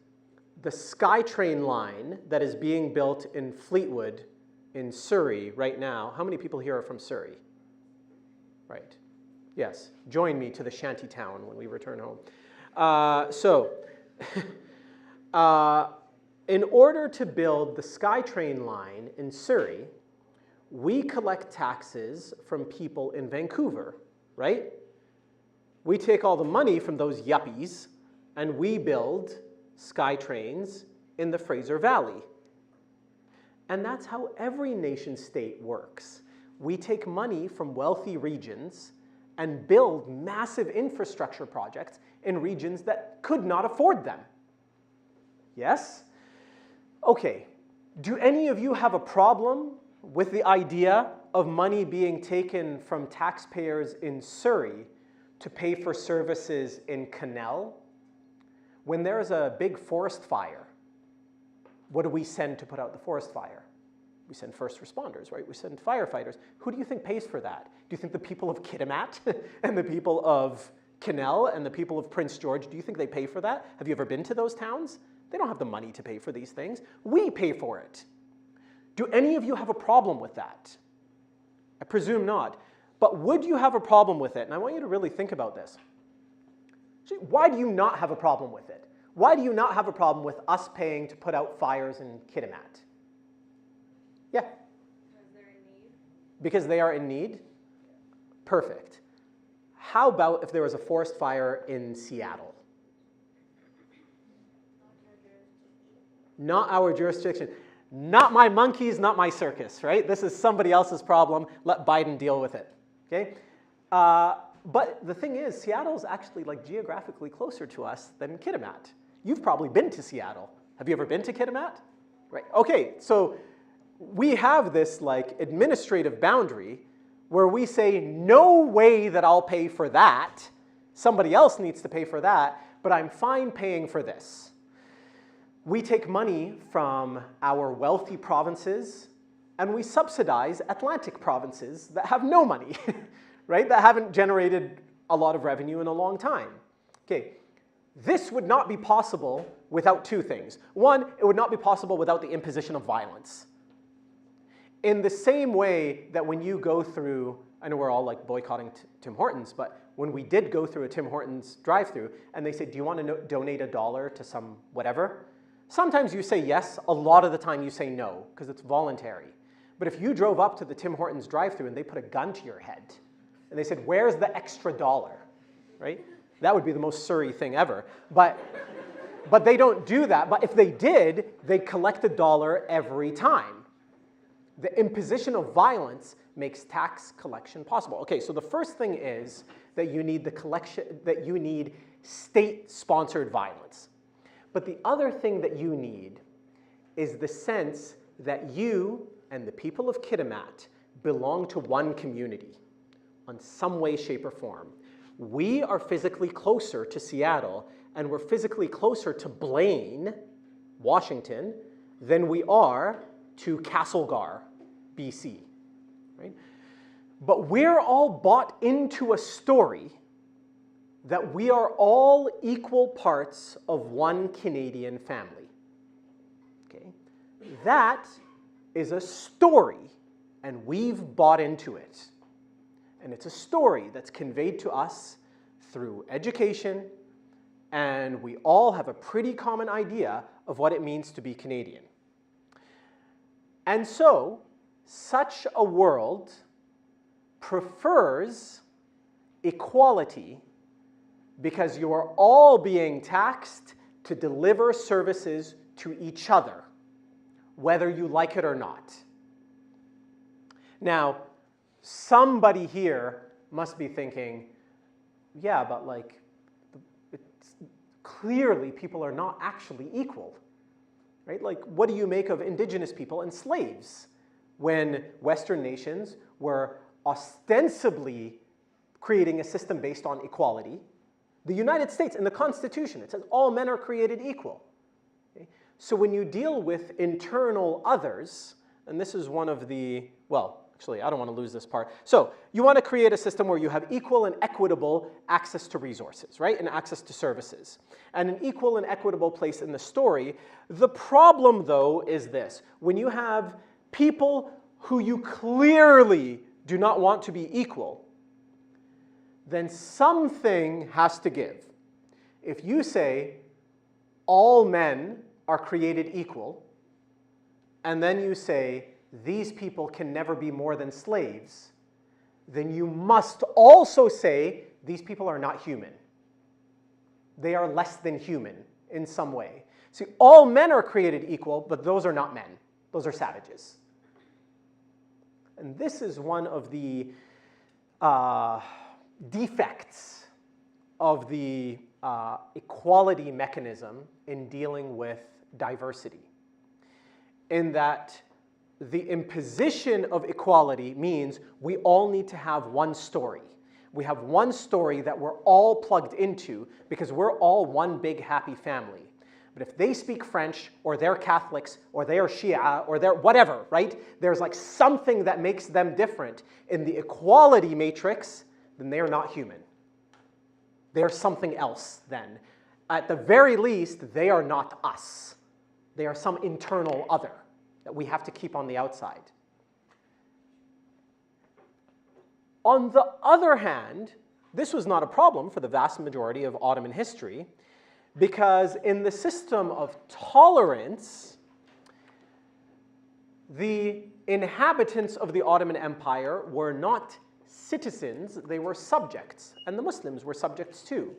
Speaker 5: the SkyTrain line that is being built in Fleetwood in Surrey right now, how many people here are from Surrey? Right. Yes. Join me to the shanty town when we return home. In order to build the SkyTrain line in Surrey, we collect taxes from people in Vancouver, right? We take all the money from those yuppies and we build SkyTrains in the Fraser Valley. And that's how every nation state works. We take money from wealthy regions and build massive infrastructure projects in regions that could not afford them. Yes? Okay, do any of you have a problem with the idea of money being taken from taxpayers in Surrey to pay for services in Canal? When there's a big forest fire, what do we send to put out the forest fire? We send first responders, right? We send firefighters. Who do you think pays for that? Do you think the people of Kitimat and the people of Canal and the people of Prince George, do you think they pay for that? Have you ever been to those towns? They don't have the money to pay for these things. We pay for it. Do any of you have a problem with that? I presume not. But would you have a problem with it? And I want you to really think about this. Why do you not have a problem with it? Why do you not have a problem with us paying to put out fires in Kitimat? Yeah?
Speaker 6: Because they're in need.
Speaker 5: Because they are in need? Perfect. How about if there was a forest fire in Seattle? Not our jurisdiction. Not my monkeys, not my circus, right? This is somebody else's problem. Let Biden deal with it, okay? But the thing is, Seattle is actually like geographically closer to us than Kitimat. You've probably been to Seattle. Have you ever been to Kitimat? Right, okay, so we have this like administrative boundary where we say, no way that I'll pay for that. Somebody else needs to pay for that, but I'm fine paying for this. We take money from our wealthy provinces and we subsidize Atlantic provinces that have no money, right? That haven't generated a lot of revenue in a long time. Okay, this would not be possible without two things. One, it would not be possible without the imposition of violence. In the same way that when you go through, I know we're all like boycotting Tim Hortons, but when we did go through a Tim Hortons drive-thru and they said, do you want to donate $1 to some whatever? Sometimes you say yes, a lot of the time you say no, because it's voluntary. But if you drove up to the Tim Hortons drive-thru and they put a gun to your head, and they said, where's the extra $1, right? That would be the most Surrey thing ever. But they don't do that. But if they did, they'd collect $1 every time. the imposition of violence makes tax collection possible. Okay, so the first thing is that you need state-sponsored violence. But the other thing that you need is the sense that you and the people of Kitimat belong to one community in some way, shape, or form. We are physically closer to Seattle, and we're physically closer to Blaine, Washington, than we are to Castlegar, BC, right? But we're all bought into a story that we are all equal parts of one Canadian family, okay? That is a story, and we've bought into it. And it's a story that's conveyed to us through education, and we all have a pretty common idea of what it means to be Canadian. And so, such a world prefers equality because you are all being taxed to deliver services to each other, whether you like it or not. Now, somebody here must be thinking, yeah, but like, clearly people are not actually equal, right? Like, what do you make of indigenous people and slaves when Western nations were ostensibly creating a system based on equality? The United States, in the Constitution, it says all men are created equal. Okay? So when you deal with internal others, and this is one of the, well, actually, I don't want to lose this part. So you want to create a system where you have equal and equitable access to resources, right? And access to services. And an equal and equitable place in the story. The problem, though, is this. When you have people who you clearly do not want to be equal, then something has to give. If you say all men are created equal, and then you say these people can never be more than slaves, then you must also say these people are not human. They are less than human in some way. See, all men are created equal, but those are not men. Those are savages. And this is one of the defects of the equality mechanism in dealing with diversity, in that the imposition of equality means we all need to have one story. We have one story that we're all plugged into because we're all one big happy family. But if they speak French, or they're Catholics, or they're Shia, or they're whatever, right? There's like something that makes them different in the equality matrix, then they are not human. They're something else then. At the very least, they are not us. They are some internal other that we have to keep on the outside. On the other hand, this was not a problem for the vast majority of Ottoman history, because in the system of tolerance, the inhabitants of the Ottoman Empire were not citizens, they were subjects, and the Muslims were subjects too.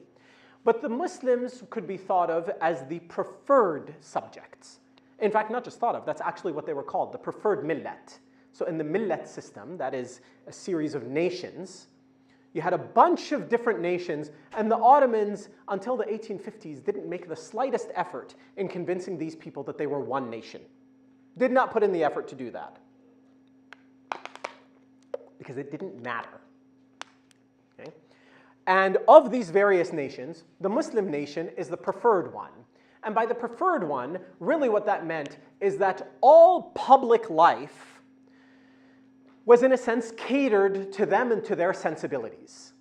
Speaker 5: But the Muslims could be thought of as the preferred subjects. In fact, not just thought of, that's actually what they were called, the preferred millet. So in the millet system, that is a series of nations, you had a bunch of different nations, and the Ottomans, until the 1850s, didn't make the slightest effort in convincing these people that they were one nation. Did not put in the effort to do that. Because it didn't matter. Okay? And of these various nations, the Muslim nation is the preferred one. And by the preferred one, really what that meant is that all public life was in a sense catered to them and to their sensibilities.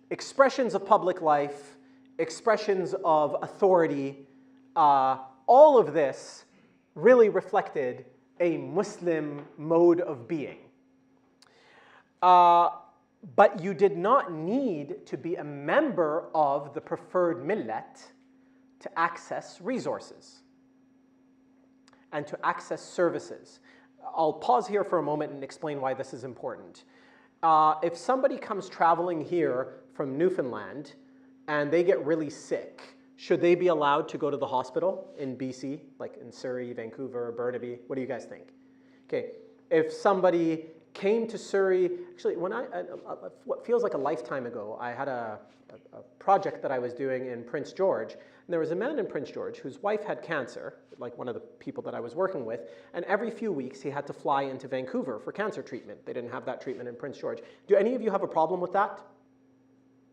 Speaker 5: Expressions of public life, expressions of authority, all of this really reflected a Muslim mode of being. But you did not need to be a member of the preferred millet to access resources and to access services. I'll pause here for a moment and explain why this is important. If somebody comes traveling here from Newfoundland and they get really sick, should they be allowed to go to the hospital in BC, like in Surrey, Vancouver, Burnaby? What do you guys think? Okay, if somebody came to Surrey, actually, what feels like a lifetime ago, I had a project that I was doing in Prince George, and there was a man in Prince George whose wife had cancer, like one of the people that I was working with, and every few weeks he had to fly into Vancouver for cancer treatment. They didn't have that treatment in Prince George. Do any of you have a problem with that?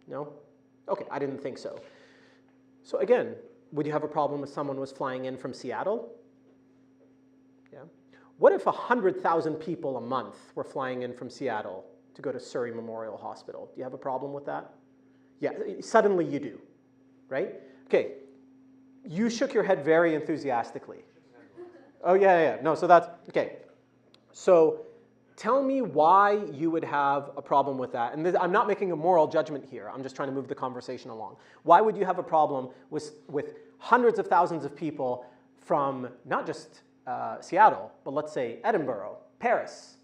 Speaker 5: No? Okay, I didn't think so. So again, would you have a problem if someone was flying in from Seattle? Yeah. What if 100,000 people a month were flying in from Seattle to go to Surrey Memorial Hospital? Do you have a problem with that? Yeah, suddenly you do, right? Okay, you shook your head very enthusiastically. Oh, yeah. No, so that's, okay. So tell me why you would have a problem with that. And I'm not making a moral judgment here. I'm just trying to move the conversation along. Why would you have a problem with hundreds of thousands of people from not just Seattle, but let's say Edinburgh, Paris,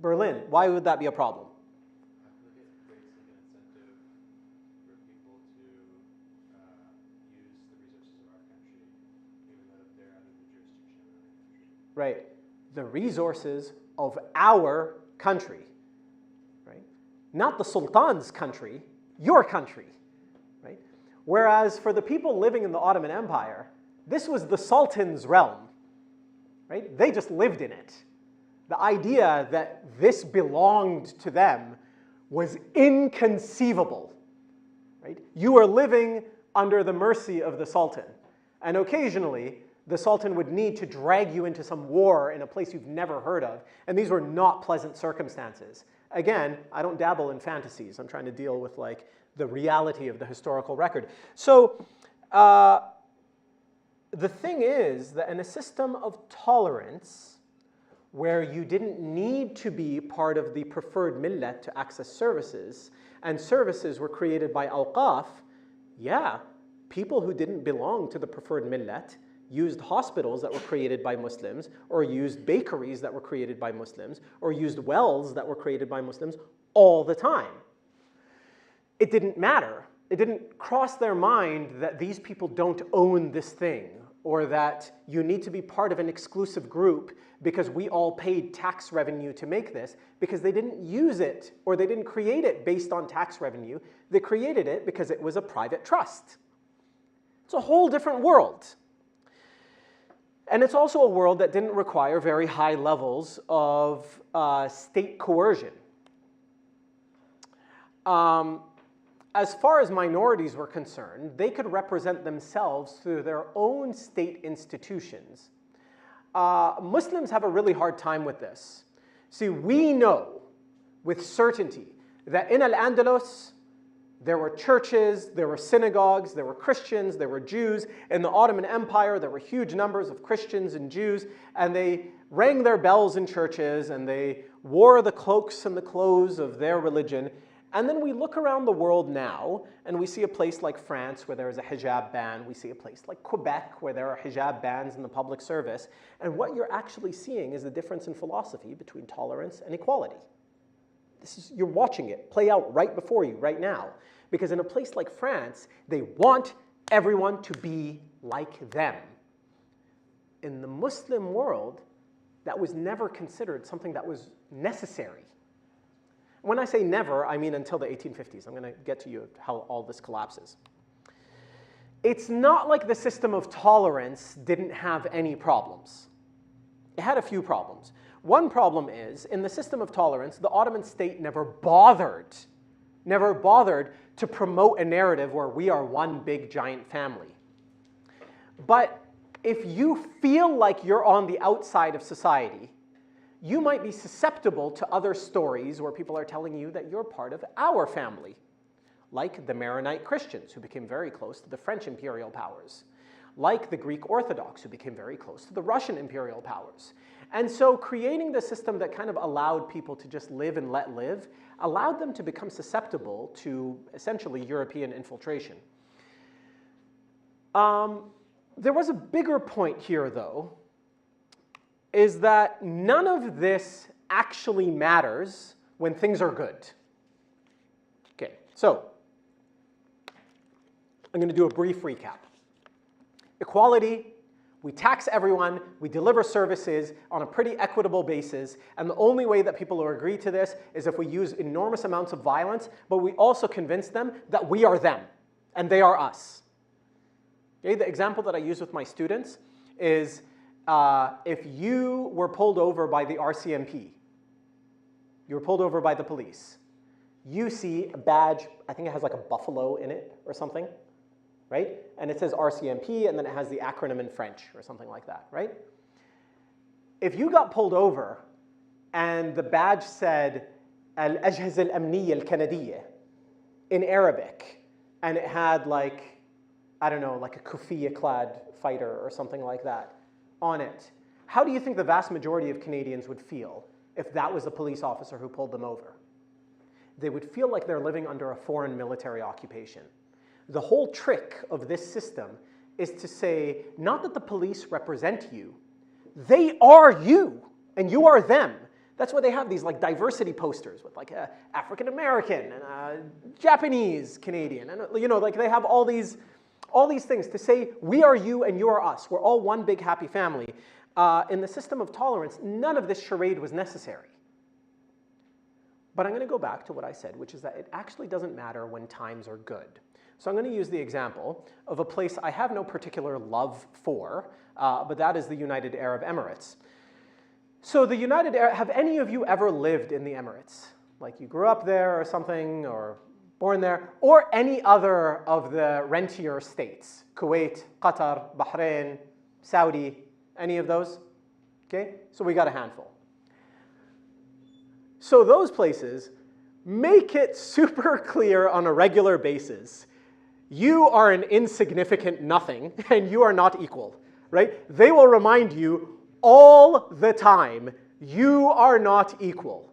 Speaker 5: Berlin? Why would that be a problem?
Speaker 7: I think it creates like an incentive for people to use the resources of our country, even though they're under the jurisdiction of another country.
Speaker 5: Right. The resources of our country, right? Not the Sultan's country, your country, right? Whereas for the people living in the Ottoman Empire, this was the Sultan's realm, right? They just lived in it. The idea that this belonged to them was inconceivable, right? You are living under the mercy of the Sultan, and occasionally the Sultan would need to drag you into some war in a place you've never heard of, and these were not pleasant circumstances. Again, I don't dabble in fantasies. I'm trying to deal with like the reality of the historical record. So the thing is that in a system of tolerance, where you didn't need to be part of the preferred millet to access services, and services were created by awqaf, yeah, people who didn't belong to the preferred millet used hospitals that were created by Muslims, or used bakeries that were created by Muslims, or used wells that were created by Muslims all the time. It didn't matter. It didn't cross their mind that these people don't own this thing, or that you need to be part of an exclusive group because we all paid tax revenue to make this, because they didn't use it, or they didn't create it based on tax revenue. They created it because it was a private trust. It's a whole different world. And it's also a world that didn't require very high levels of state coercion. As far as minorities were concerned, they could represent themselves through their own state institutions. Muslims have a really hard time with this. See, we know with certainty that in Al-Andalus, there were churches, there were synagogues, there were Christians, there were Jews. In the Ottoman Empire, there were huge numbers of Christians and Jews, and they rang their bells in churches, and they wore the cloaks and the clothes of their religion. And then we look around the world now, and we see a place like France where there is a hijab ban. We see a place like Quebec where there are hijab bans in the public service. And what you're actually seeing is the difference in philosophy between tolerance and equality. You're watching it play out right before you, right now. Because in a place like France, they want everyone to be like them. In the Muslim world, that was never considered something that was necessary. When I say never, I mean until the 1850s. I'm going to get to you how all this collapses. It's not like the system of tolerance didn't have any problems. It had a few problems. One problem is, in the system of tolerance, the Ottoman state never bothered to promote a narrative where we are one big giant family. But if you feel like you're on the outside of society, you might be susceptible to other stories where people are telling you that you're part of our family, like the Maronite Christians, who became very close to the French imperial powers, like the Greek Orthodox, who became very close to the Russian imperial powers. And so creating the system that kind of allowed people to just live and let live allowed them to become susceptible to essentially European infiltration. There was a bigger point here, though, is that none of this actually matters when things are good. Okay, so I'm going to do a brief recap. Equality We tax everyone, we deliver services on a pretty equitable basis, and the only way that people will agree to this is if we use enormous amounts of violence, but we also convince them that we are them, and they are us. Okay, the example that I use with my students is if you were pulled over by the RCMP, you were pulled over by the police, you see a badge, I think it has like a buffalo in it or something, right? And it says RCMP, and then it has the acronym in French or something like that, right? If you got pulled over and the badge said Al-Ajhaz al-Amniya al-Kanadiyya in Arabic, and it had like, I don't know, like a kufiya-clad fighter or something like that on it, how do you think the vast majority of Canadians would feel if that was the police officer who pulled them over? They would feel like they're living under a foreign military occupation. The whole trick of this system is to say, not that the police represent you, they are you, and you are them. That's why they have these like diversity posters with like a African American and a Japanese Canadian, and you know, like they have all these things to say we are you and you are us. We're all one big happy family. In the system of tolerance, none of this charade was necessary. But I'm going to go back to what I said, which is that it actually doesn't matter when times are good. So I'm going to use the example of a place I have no particular love for, but that is the United Arab Emirates. So the United Arab, have any of you ever lived in the Emirates? Like you grew up there or something, or born there, or any other of the rentier states? Kuwait, Qatar, Bahrain, Saudi, any of those? Okay, so we got a handful. So those places make it super clear on a regular basis, you are an insignificant nothing and you are not equal, right? They will remind you all the time, you are not equal.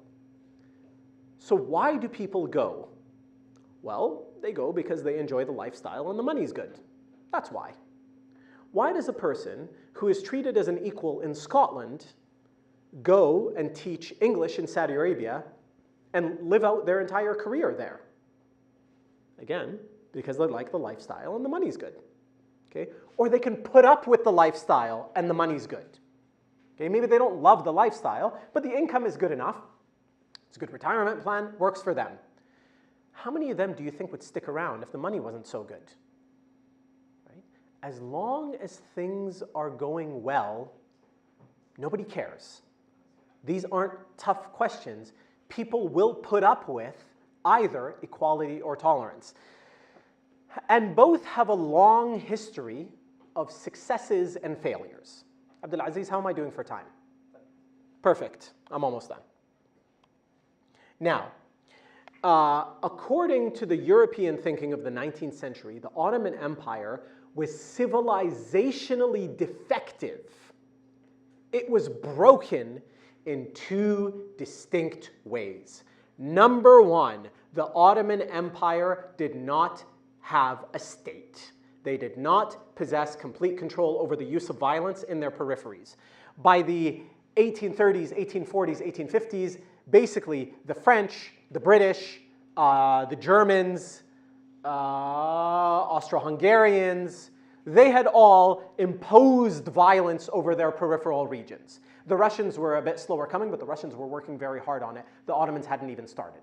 Speaker 5: So why do people go? Well, they go because they enjoy the lifestyle and the money's good. That's why. Why does a person who is treated as an equal in Scotland go and teach English in Saudi Arabia and live out their entire career there? Again, because they like the lifestyle and the money's good. Okay? Or they can put up with the lifestyle and the money's good. Okay? Maybe they don't love the lifestyle, but the income is good enough. It's a good retirement plan, works for them. How many of them do you think would stick around if the money wasn't so good? Right? As long as things are going well, nobody cares. These aren't tough questions. People will put up with either equality or tolerance. And both have a long history of successes and failures. Abdul Aziz, how am I doing for time? Perfect. I'm almost done. Now, according to the European thinking of the 19th century, the Ottoman Empire was civilizationally defective. It was broken in two distinct ways. Number one, the Ottoman Empire did not have a state. They did not possess complete control over the use of violence in their peripheries. By the 1830s, 1840s, 1850s, basically the French, the British, the Germans, Austro-Hungarians, they had all imposed violence over their peripheral regions. The Russians were a bit slower coming, but the Russians were working very hard on it. The Ottomans hadn't even started.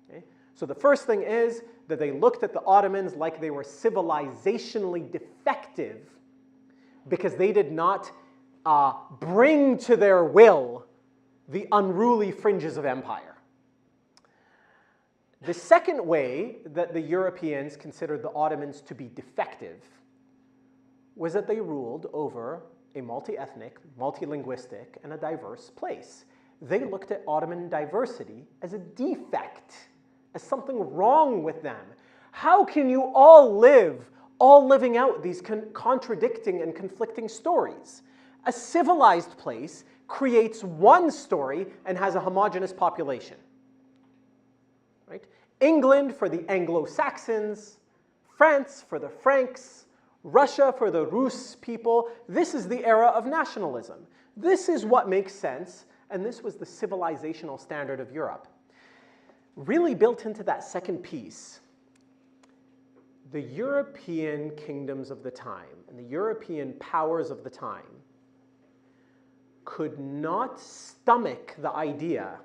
Speaker 5: Okay? So the first thing is that they looked at the Ottomans like they were civilizationally defective because they did not bring to their will the unruly fringes of empire. The second way that the Europeans considered the Ottomans to be defective was that they ruled over a multi-ethnic, multi-linguistic, and a diverse place. They looked at Ottoman diversity as a defect, as something wrong with them. How can you all living out these contradicting and conflicting stories? A civilized place creates one story and has a homogeneous population. Right? England for the Anglo-Saxons, France for the Franks, Russia for the Rus people. This is the era of nationalism. This is what makes sense, and this was the civilizational standard of Europe. Really built into that second piece, the European kingdoms of the time and the European powers of the time could not stomach the idea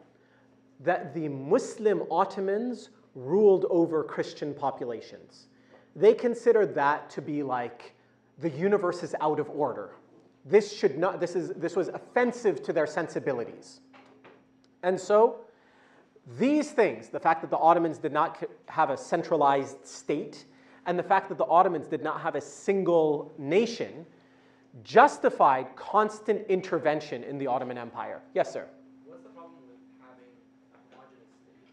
Speaker 5: that the Muslim Ottomans ruled over Christian populations. They considered that to be like the universe is out of order. This was offensive to their sensibilities. And so these things, the fact that the Ottomans did not have a centralized state, and the fact that the Ottomans did not have a single nation, justified constant intervention in the Ottoman Empire. Yes, sir?
Speaker 1: What's the problem with having a homogenous state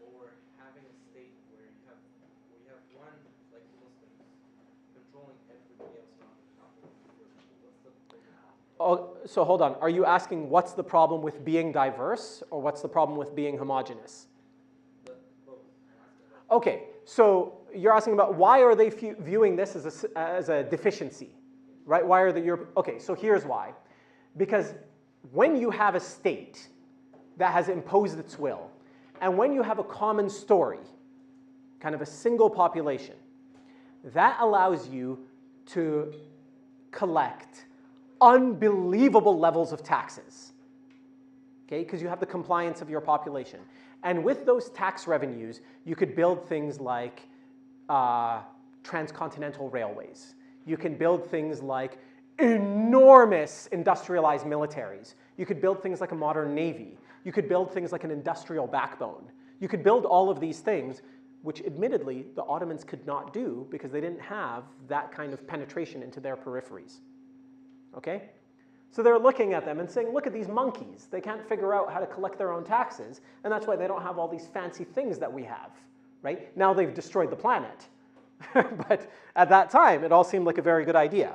Speaker 1: or having a state where you have one, like Muslims, controlling everybody else around the country? What's the problem?
Speaker 5: Oh, so hold on. Are you asking what's the problem with being diverse or what's the problem with being homogenous?
Speaker 1: Both.
Speaker 5: Okay, so you're asking about why are they viewing this as a deficiency, right? Why are the okay, so here's why. Because when you have a state that has imposed its will, and when you have a common story, kind of a single population, that allows you to collect unbelievable levels of taxes, okay? Because you have the compliance of your population. And with those tax revenues, you could build things like transcontinental railways. You can build things like enormous industrialized militaries. You could build things like a modern navy. You could build things like an industrial backbone. You could build all of these things, which admittedly the Ottomans could not do because they didn't have that kind of penetration into their peripheries. Okay? So they're looking at them and saying, look at these monkeys. They can't figure out how to collect their own taxes, and that's why they don't have all these fancy things that we have, right? Now they've destroyed the planet. But at that time, it all seemed like a very good idea.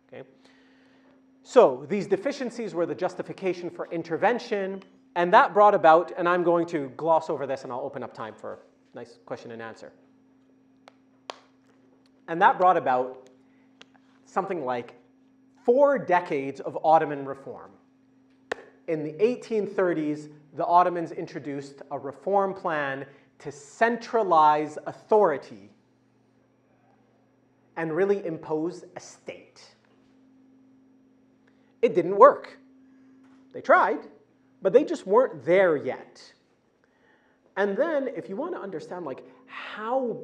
Speaker 5: Okay? So these deficiencies were the justification for intervention, and that brought about, and I'm going to gloss over this and I'll open up time for a nice question and answer. And that brought about something like 4 decades of Ottoman reform. In the 1830s, the Ottomans introduced a reform plan to centralize authority and really impose a state. It didn't work. They tried, but they just weren't there yet. And then, if you want to understand like how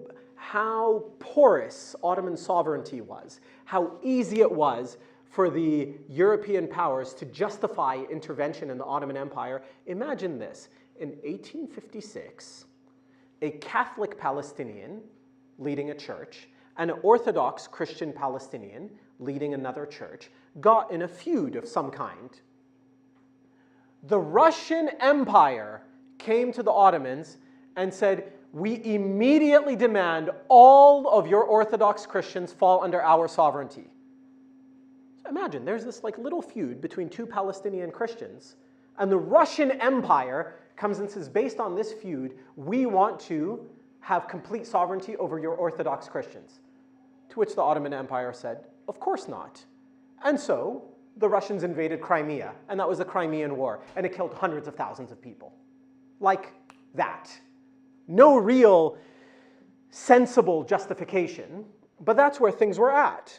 Speaker 5: porous Ottoman sovereignty was, how easy it was for the European powers to justify intervention in the Ottoman Empire, imagine this. In 1856, a Catholic Palestinian leading a church and an Orthodox Christian Palestinian leading another church got in a feud of some kind. The Russian Empire came to the Ottomans and said, we immediately demand all of your Orthodox Christians fall under our sovereignty. So imagine, there's this like little feud between 2 Palestinian Christians, and the Russian Empire comes and says, based on this feud, we want to have complete sovereignty over your Orthodox Christians. To which the Ottoman Empire said, of course not. And so the Russians invaded Crimea, and that was the Crimean War, and it killed hundreds of thousands of people. Like that. No real sensible justification, but that's where things were at.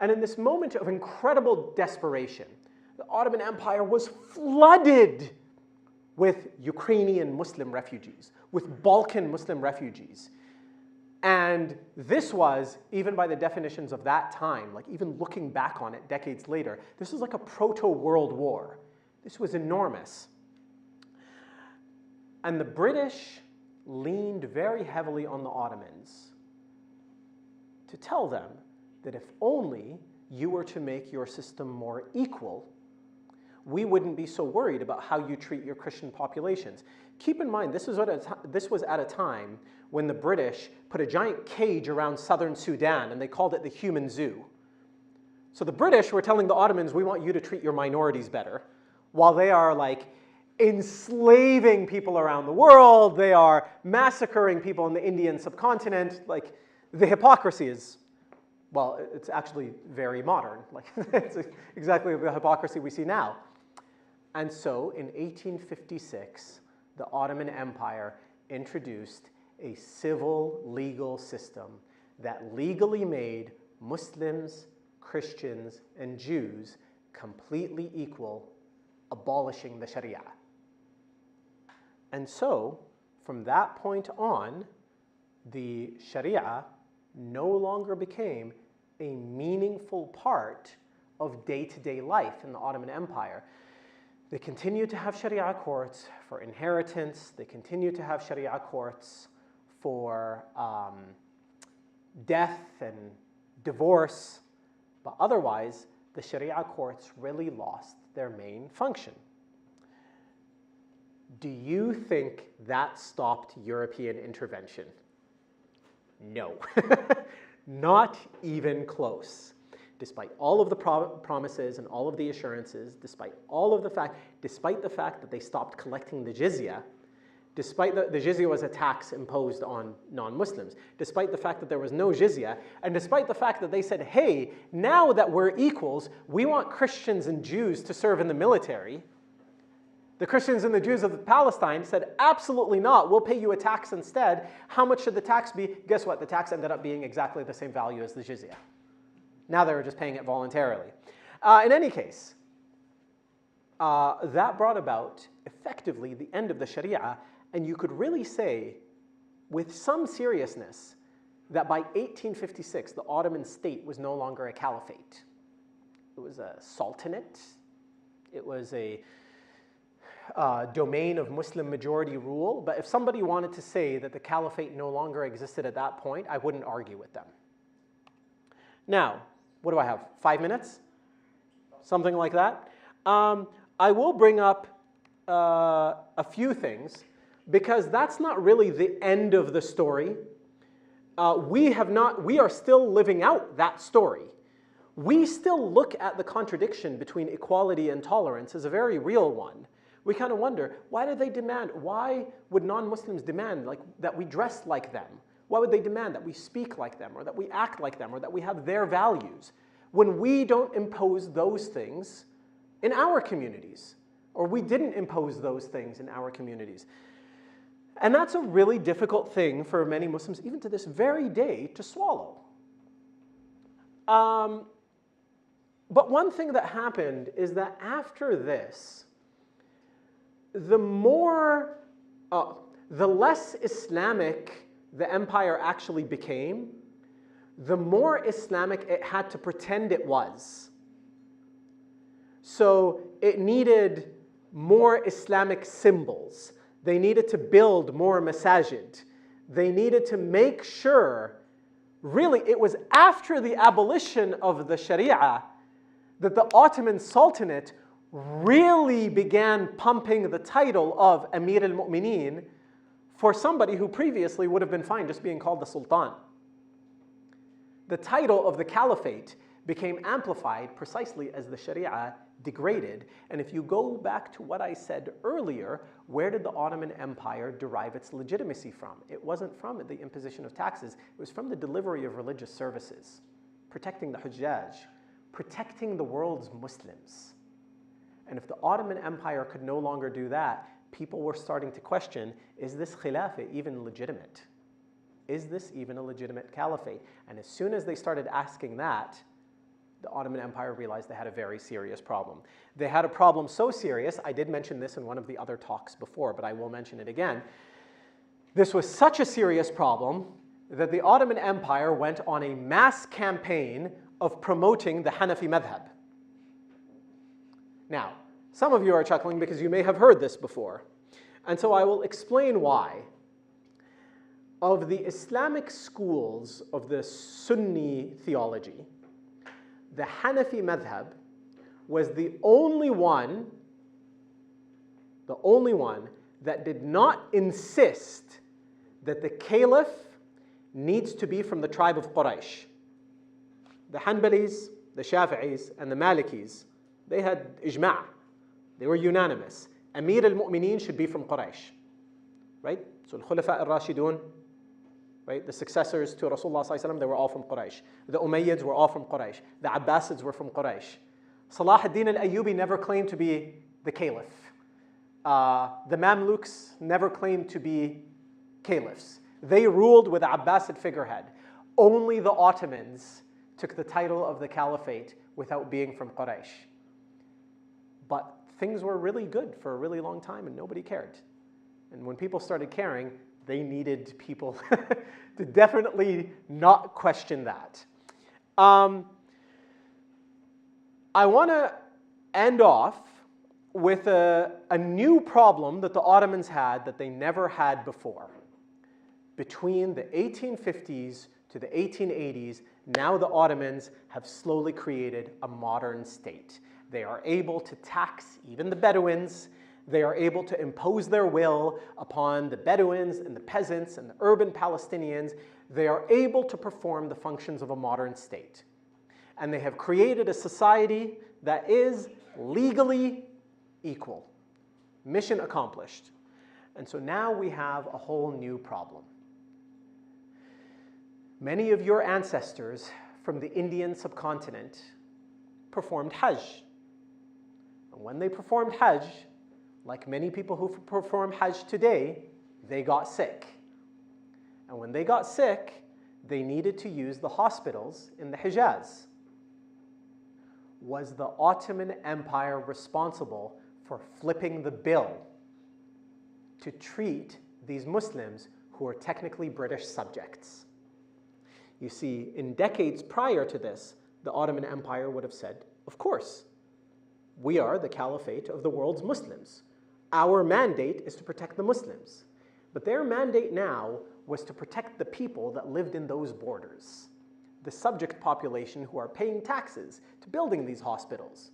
Speaker 5: And in this moment of incredible desperation, the Ottoman Empire was flooded with Ukrainian Muslim refugees, with Balkan Muslim refugees. And this was, even by the definitions of that time, like even looking back on it decades later, this was like a proto-World War. This was enormous. And the British leaned very heavily on the Ottomans to tell them that if only you were to make your system more equal, we wouldn't be so worried about how you treat your Christian populations. Keep in mind, this was at a time when the British put a giant cage around southern Sudan, and they called it the human zoo. So the British were telling the Ottomans, we want you to treat your minorities better, while they are like enslaving people around the world, they are massacring people in the Indian subcontinent. Like, the hypocrisy is, well, it's actually very modern. Like, it's exactly the hypocrisy we see now. And so in 1856, the Ottoman Empire introduced a civil legal system that legally made Muslims, Christians, and Jews completely equal, abolishing the Sharia. And so, from that point on, the Sharia no longer became a meaningful part of day-to-day life in the Ottoman Empire. They continued to have Sharia courts for inheritance. They continued to have Sharia courts for death and divorce. But otherwise, the Sharia courts really lost their main function. Do you think that stopped European intervention? No, not even close. Despite all of the promises and all of the assurances, despite the fact that they stopped collecting the jizya, despite the jizya was a tax imposed on non-Muslims, despite the fact that there was no jizya, and despite the fact that they said, hey, now that we're equals, we want Christians and Jews to serve in the military, the Christians and the Jews of Palestine said, absolutely not, we'll pay you a tax instead. How much should the tax be? Guess what? The tax ended up being exactly the same value as the jizya. Now they were just paying it voluntarily. In any case, that brought about effectively the end of the Sharia, and you could really say with some seriousness that by 1856 the Ottoman state was no longer a caliphate. It was a sultanate. It was a domain of Muslim majority rule, but if somebody wanted to say that the caliphate no longer existed at that point, I wouldn't argue with them. Now, what do I have? 5 minutes? Something like that. I will bring up a few things because that's not really the end of the story. We are still living out that story. We still look at the contradiction between equality and tolerance as a very real one. We kind of wonder, why do they demand, why would non-Muslims demand that we dress like them? Why would they demand that we speak like them, or that we act like them, or that we have their values, when we don't impose those things in our communities, or we didn't impose those things in our communities? And that's a really difficult thing for many Muslims, even to this very day, to swallow. But one thing that happened is that after this, the less Islamic the empire actually became, the more Islamic it had to pretend it was. So it needed more Islamic symbols. They needed to build more masajid. They needed to make sure, really, it was after the abolition of the Sharia that the Ottoman Sultanate really began pumping the title of Amir al-Mu'mineen for somebody who previously would have been fine just being called the Sultan. The title of the caliphate became amplified precisely as the Sharia degraded. And if you go back to what I said earlier, where did the Ottoman Empire derive its legitimacy from? It wasn't from the imposition of taxes. It was from the delivery of religious services, protecting the Hujjaj, protecting the world's Muslims. And if the Ottoman Empire could no longer do that, people were starting to question, is this Khilafah even legitimate? Is this even a legitimate caliphate? And as soon as they started asking that, the Ottoman Empire realized they had a very serious problem. They had a problem so serious, I did mention this in one of the other talks before, but I will mention it again. This was such a serious problem that the Ottoman Empire went on a mass campaign of promoting the Hanafi madhab. Now, some of you are chuckling because you may have heard this before. And so I will explain why. Of the Islamic schools of the Sunni theology, the Hanafi madhab was the only one that did not insist that the caliph needs to be from the tribe of Quraysh. The Hanbalis, the Shafi'is, and the Malikis, they had ijma'. They were unanimous. Amir al-Mu'mineen should be from Quraysh. Right? So al-Khulafa al-Rashidun, right? The successors to Rasulullah sallallahu alaihi wasallam, they were all from Quraysh. The Umayyads were all from Quraysh. The Abbasids were from Quraysh. Salah ad-Din al-Ayyubi never claimed to be the caliph. The Mamluks never claimed to be caliphs. They ruled with the Abbasid figurehead. Only the Ottomans took the title of the caliphate without being from Quraysh. But things were really good for a really long time and nobody cared. And when people started caring, they needed people to definitely not question that. I want to end off with a new problem that the Ottomans had that they never had before. Between the 1850s to the 1880s, now the Ottomans have slowly created a modern state. They are able to tax even the Bedouins. They are able to impose their will upon the Bedouins and the peasants and the urban Palestinians. They are able to perform the functions of a modern state. And they have created a society that is legally equal. Mission accomplished. And so now we have a whole new problem. Many of your ancestors from the Indian subcontinent performed Hajj. And when they performed Hajj, like many people who perform Hajj today, they got sick. And when they got sick, they needed to use the hospitals in the Hijaz. Was the Ottoman Empire responsible for flipping the bill to treat these Muslims who are technically British subjects? You see, in decades prior to this, the Ottoman Empire would have said, of course, we are the caliphate of the world's Muslims. Our mandate is to protect the Muslims. But their mandate now was to protect the people that lived in those borders, the subject population who are paying taxes to building these hospitals.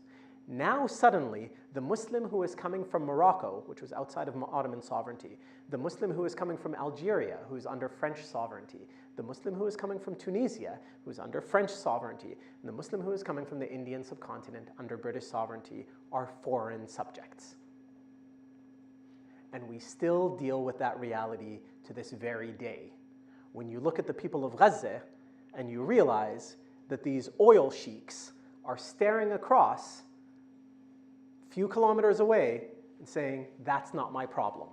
Speaker 5: Now suddenly, the Muslim who is coming from Morocco, which was outside of Ottoman sovereignty, the Muslim who is coming from Algeria, who's under French sovereignty, the Muslim who is coming from Tunisia, who's under French sovereignty, and the Muslim who is coming from the Indian subcontinent under British sovereignty are foreign subjects. And we still deal with that reality to this very day. When you look at the people of Gaza and you realize that these oil sheiks are staring across a few kilometers away and saying, that's not my problem.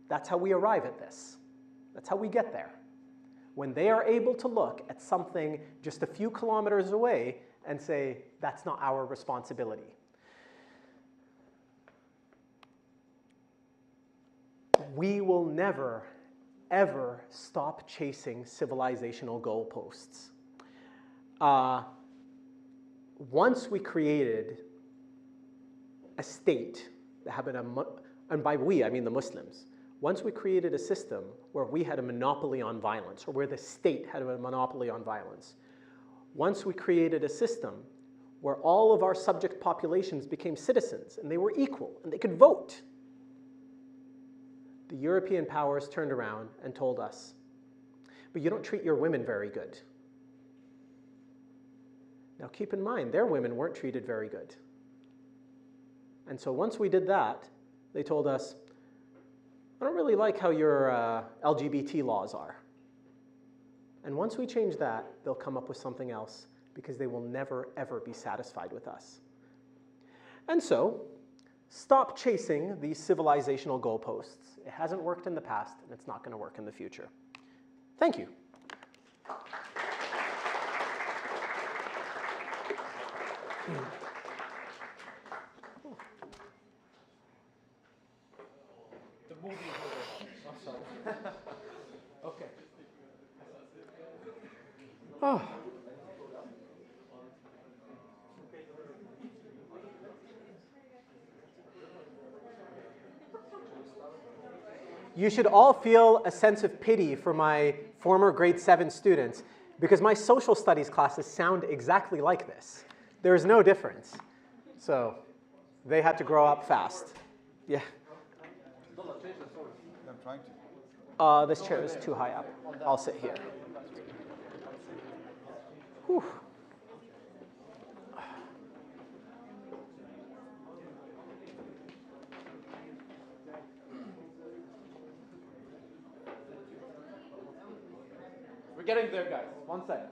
Speaker 5: That's how we arrive at this. That's how we get there. When they are able to look at something just a few kilometers away and say, that's not our responsibility. We will never, ever stop chasing civilizational goalposts. Once we created a state that had and by we, I mean the Muslims, once we created a system where we had a monopoly on violence, or where the state had a monopoly on violence, once we created a system where all of our subject populations became citizens and they were equal and they could vote, the European powers turned around and told us, but you don't treat your women very good. Now keep in mind, their women weren't treated very good. And so once we did that, they told us, I don't really like how your LGBT laws are. And once we change that, they'll come up with something else because they will never, ever be satisfied with us. And so, stop chasing these civilizational goalposts. It hasn't worked in the past, and it's not going to work in the future. Thank you.
Speaker 2: The movie is over.
Speaker 5: Okay. Oh. You should all feel a sense of pity for my former grade 7 students because my social studies classes sound exactly like this. There is no difference. So they had to grow up fast. Yeah.
Speaker 8: I'm trying to.
Speaker 5: This chair is too high up. I'll sit here. Whew.
Speaker 4: We're getting there, guys. 1 second.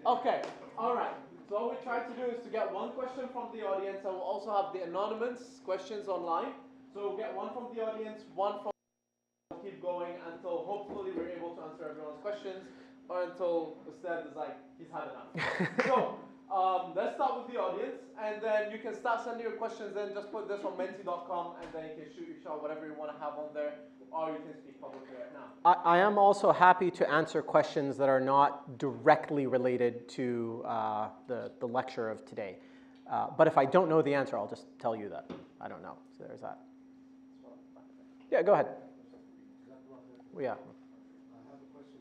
Speaker 4: Okay, all right. So what we try to do is to get one question from the audience. I will also have the anonymous questions online. So we'll get one from the audience, one from... We'll keep going until hopefully we're able to answer everyone's questions. or until Ustad is like, he's had enough. So, let's start with the audience, and then you can start sending your questions in. Just put this on menti.com, and then you can shoot your shot, whatever you want to have on there, or you can speak publicly right now.
Speaker 5: I am also happy to answer questions that are not directly related to the lecture of today. But if I don't know the answer, I'll just tell you that I don't know. So there's that. Yeah, go ahead. Yeah.
Speaker 3: I have a question.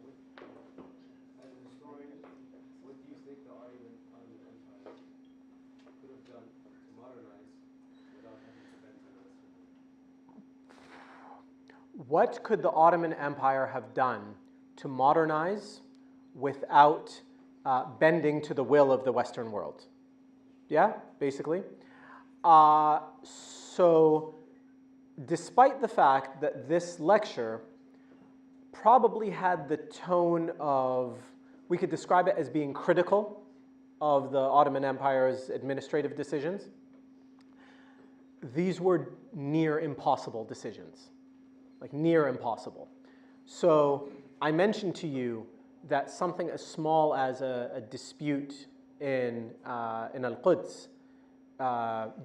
Speaker 3: As a historian, what do you think the Ottoman Empire could have done to modernize without having to bend to the Western world?
Speaker 5: What could the Ottoman Empire have done to modernize without bending to the will of the Western world? Yeah, basically. So despite the fact that this lecture probably had the tone of, we could describe it as being critical of the Ottoman Empire's administrative decisions, these were near impossible decisions, like near impossible. So I mentioned to you that something as small as a dispute in Al-Quds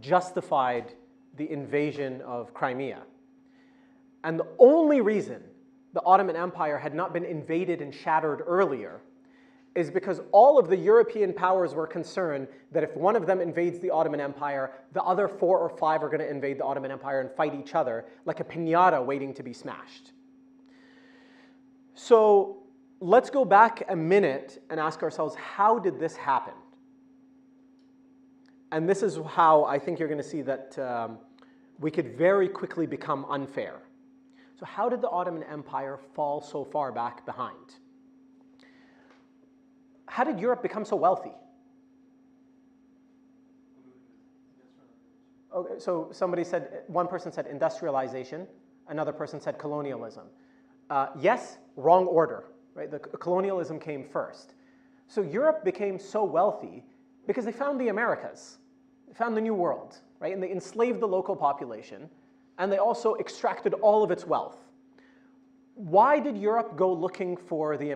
Speaker 5: justified the invasion of Crimea. And the only reason the Ottoman Empire had not been invaded and shattered earlier is because all of the European powers were concerned that if one of them invades the Ottoman Empire, the other 4 or 5 are going to invade the Ottoman Empire and fight each other like a piñata waiting to be smashed. So let's go back a minute and ask ourselves, how did this happen? And this is how I think you're going to see that we could very quickly become unfair. So how did the Ottoman Empire fall so far back behind? How did Europe become so wealthy? Okay, so somebody said, one person said industrialization, another person said colonialism. Yes, wrong order, right? The colonialism came first. So Europe became so wealthy because they found the Americas. They found the New World, right? And they enslaved the local population, and they also extracted all of its wealth. Why did Europe go looking for the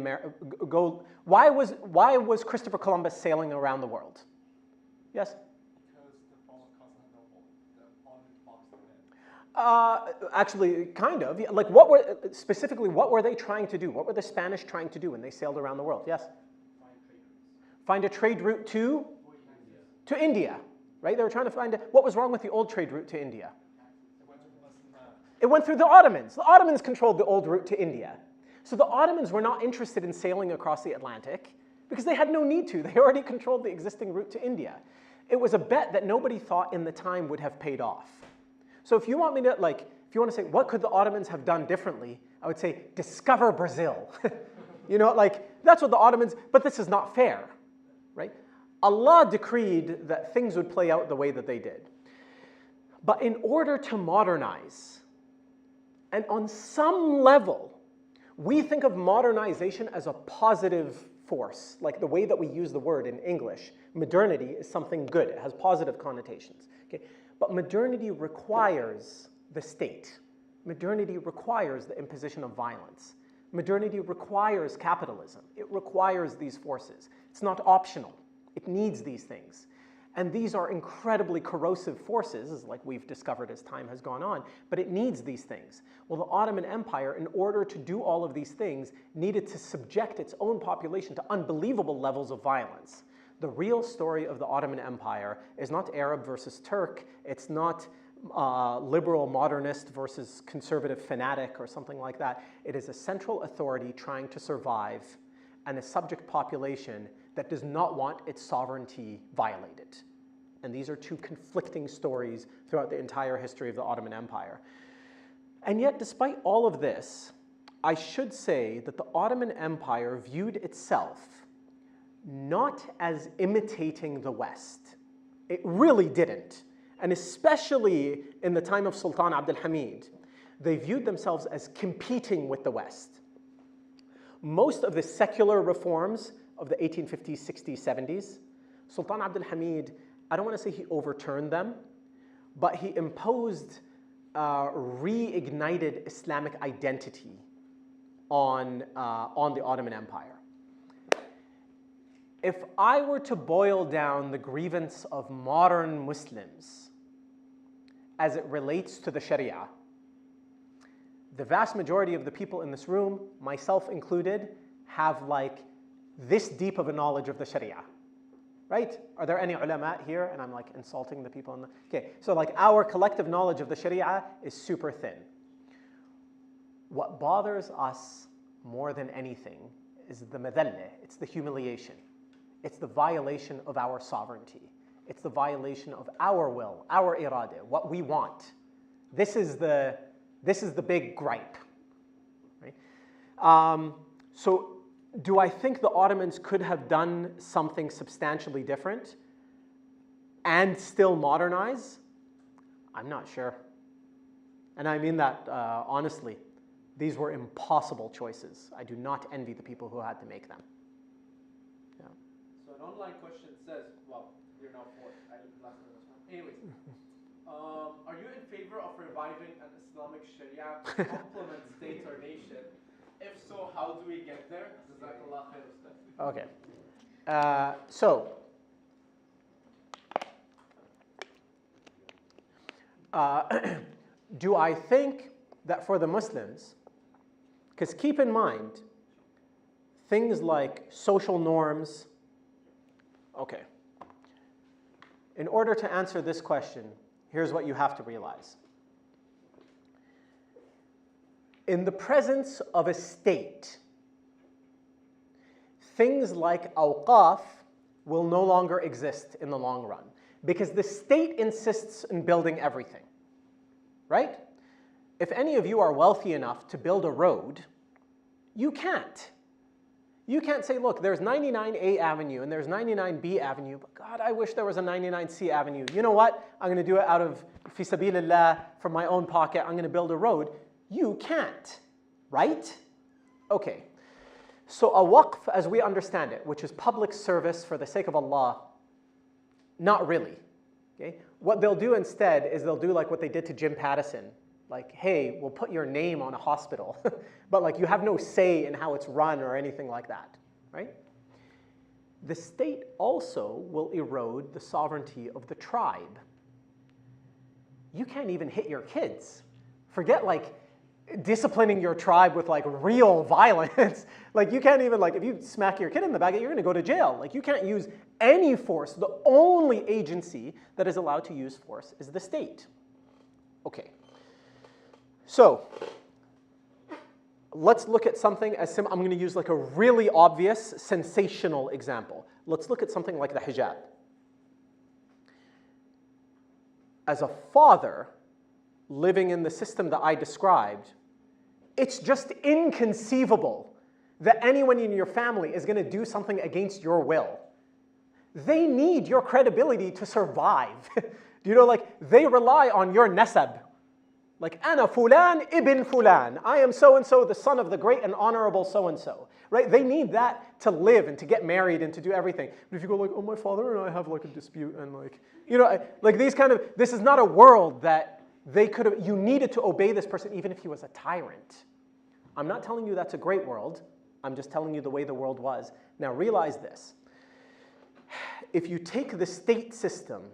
Speaker 5: why was Christopher Columbus sailing around the world? Yes?
Speaker 7: Because the fall of Constantinople, the Ottoman boxed them in.
Speaker 5: Actually, kind of. Yeah, like, what were they trying to do? What were the Spanish trying to do when they sailed around the world? Yes? Find a trade route to India, right? They were trying to find what was wrong with the old trade route to India? It went through the Ottomans. The Ottomans controlled the old route to India. So the Ottomans were not interested in sailing across the Atlantic because they had no need to. They already controlled the existing route to India. It was a bet that nobody thought in the time would have paid off. So if you want me to, if you want to say, what could the Ottomans have done differently? I would say, discover Brazil. That's what the Ottomans, but this is not fair, right? Allah decreed that things would play out the way that they did. But in order to modernize, and on some level, we think of modernization as a positive force, like the way that we use the word in English. Modernity is something good. It has positive connotations. Okay? But modernity requires the state. Modernity requires the imposition of violence. Modernity requires capitalism. It requires these forces. It's not optional. It needs these things. And these are incredibly corrosive forces, like we've discovered as time has gone on, but it needs these things. Well, the Ottoman Empire, in order to do all of these things, needed to subject its own population to unbelievable levels of violence. The real story of the Ottoman Empire is not Arab versus Turk. It's not liberal modernist versus conservative fanatic or something like that. It is a central authority trying to survive and a subject population that does not want its sovereignty violated. And these are two conflicting stories throughout the entire history of the Ottoman Empire. And yet, despite all of this, I should say that the Ottoman Empire viewed itself not as imitating the West. It really didn't. And especially in the time of Sultan Abdul Hamid, they viewed themselves as competing with the West. Most of the secular reforms of the 1850s, 60s, 70s, Sultan Abdul Hamid, I don't want to say he overturned them, but he imposed reignited Islamic identity on the Ottoman Empire. if I were to boil down the grievance of modern Muslims as it relates to the Sharia, the vast majority of the people in this room, myself included, have like this deep of a knowledge of the Sharia, right? Are there any ulama here? And I'm like insulting the people in the, okay. So like our collective knowledge of the Sharia is super thin. What bothers us more than anything is the madalleh, it's the humiliation. It's the violation of our sovereignty. It's the violation of our will, our irada, what we want. This is the big gripe, right? So do I think the Ottomans could have done something substantially different and still modernize? I'm not sure. And I mean that honestly. These were impossible choices. I do not envy the people who had to make them. Yeah.
Speaker 2: So an online question says, well, you're now fourth. I didn't last time this one. Anyways, are you in favor of reviving an Islamic Sharia to complement states or nation? If so, how do we get there? Jazakallah khair, Ustaz.
Speaker 5: Okay. So, do I think that for the Muslims, because keep in mind, things like social norms, okay. In order to answer this question, here's what you have to realize. In the presence of a state, things like awqaf will no longer exist in the long run because the state insists in building everything, right? If any of you are wealthy enough to build a road, you can't. You can't say, look, there's 99A Avenue and there's 99B Avenue, but God, I wish there was a 99C Avenue. You know what? I'm going to do it out of fi sabilillah, from my own pocket. I'm going to build a road. You can't, right? Okay. So a waqf, as we understand it, which is public service for the sake of Allah, not really. Okay? What they'll do instead is they'll do like what they did to Jim Pattison. Like, hey, we'll put your name on a hospital, but like you have no say in how it's run or anything like that, right? The state also will erode the sovereignty of the tribe. You can't even hit your kids. Forget like disciplining your tribe with like real violence. Like you can't even, like if you smack your kid in the back, you're gonna go to jail. Like you can't use any force. The only agency that is allowed to use force is the state. Okay. So let's look at something as I'm going to use like a really obvious, sensational example. Let's look at something like the hijab. As a father living in the system that I described, it's just inconceivable that anyone in your family is going to do something against your will. They need your credibility to survive. Do you know, like they rely on your nasab. Like, ana fulan ibn fulan. I am so-and-so, the son of the great and honorable so-and-so. Right? They need that to live and to get married and to do everything. But if you go like, oh, my father and I have like a dispute and like, you know, like these kind of, this is not a world that they could have, you needed to obey this person even if he was a tyrant. I'm not telling you that's a great world. I'm just telling you the way the world was. Now realize this. If you take the state system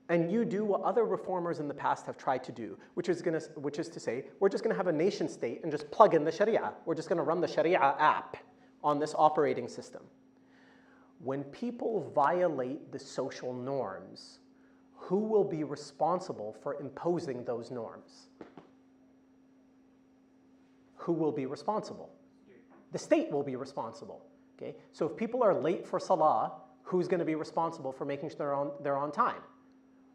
Speaker 5: and you do what other reformers in the past have tried to do, which is to say, we're just going to have a nation state and just plug in the Sharia. We're just going to run the Sharia app on this operating system. When people violate the social norms, who will be responsible for imposing those norms? Who will be responsible? The state will be responsible. Okay? So if people are late for salah, who's going to be responsible for making sure they're on time?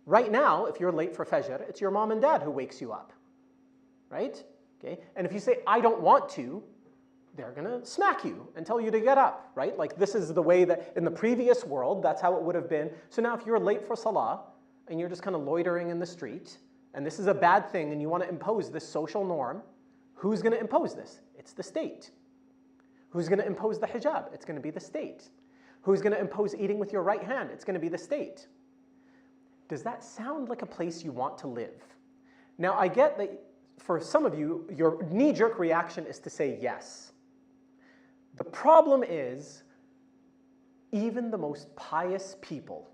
Speaker 5: Right now, if you're late for Fajr, it's your mom and dad who wakes you up, right? Okay? And if you say, I don't want to, they're gonna smack you and tell you to get up, right? Like this is the way that in the previous world, that's how it would have been. So now if you're late for Salah and you're just kind of loitering in the street and this is a bad thing and you want to impose this social norm, who's gonna impose this? It's the state. Who's gonna impose the hijab? It's gonna be the state. Who's gonna impose eating with your right hand? It's gonna be the state. Does that sound like a place you want to live? Now, I get that for some of you, your knee-jerk reaction is to say yes. The problem is, even the most pious people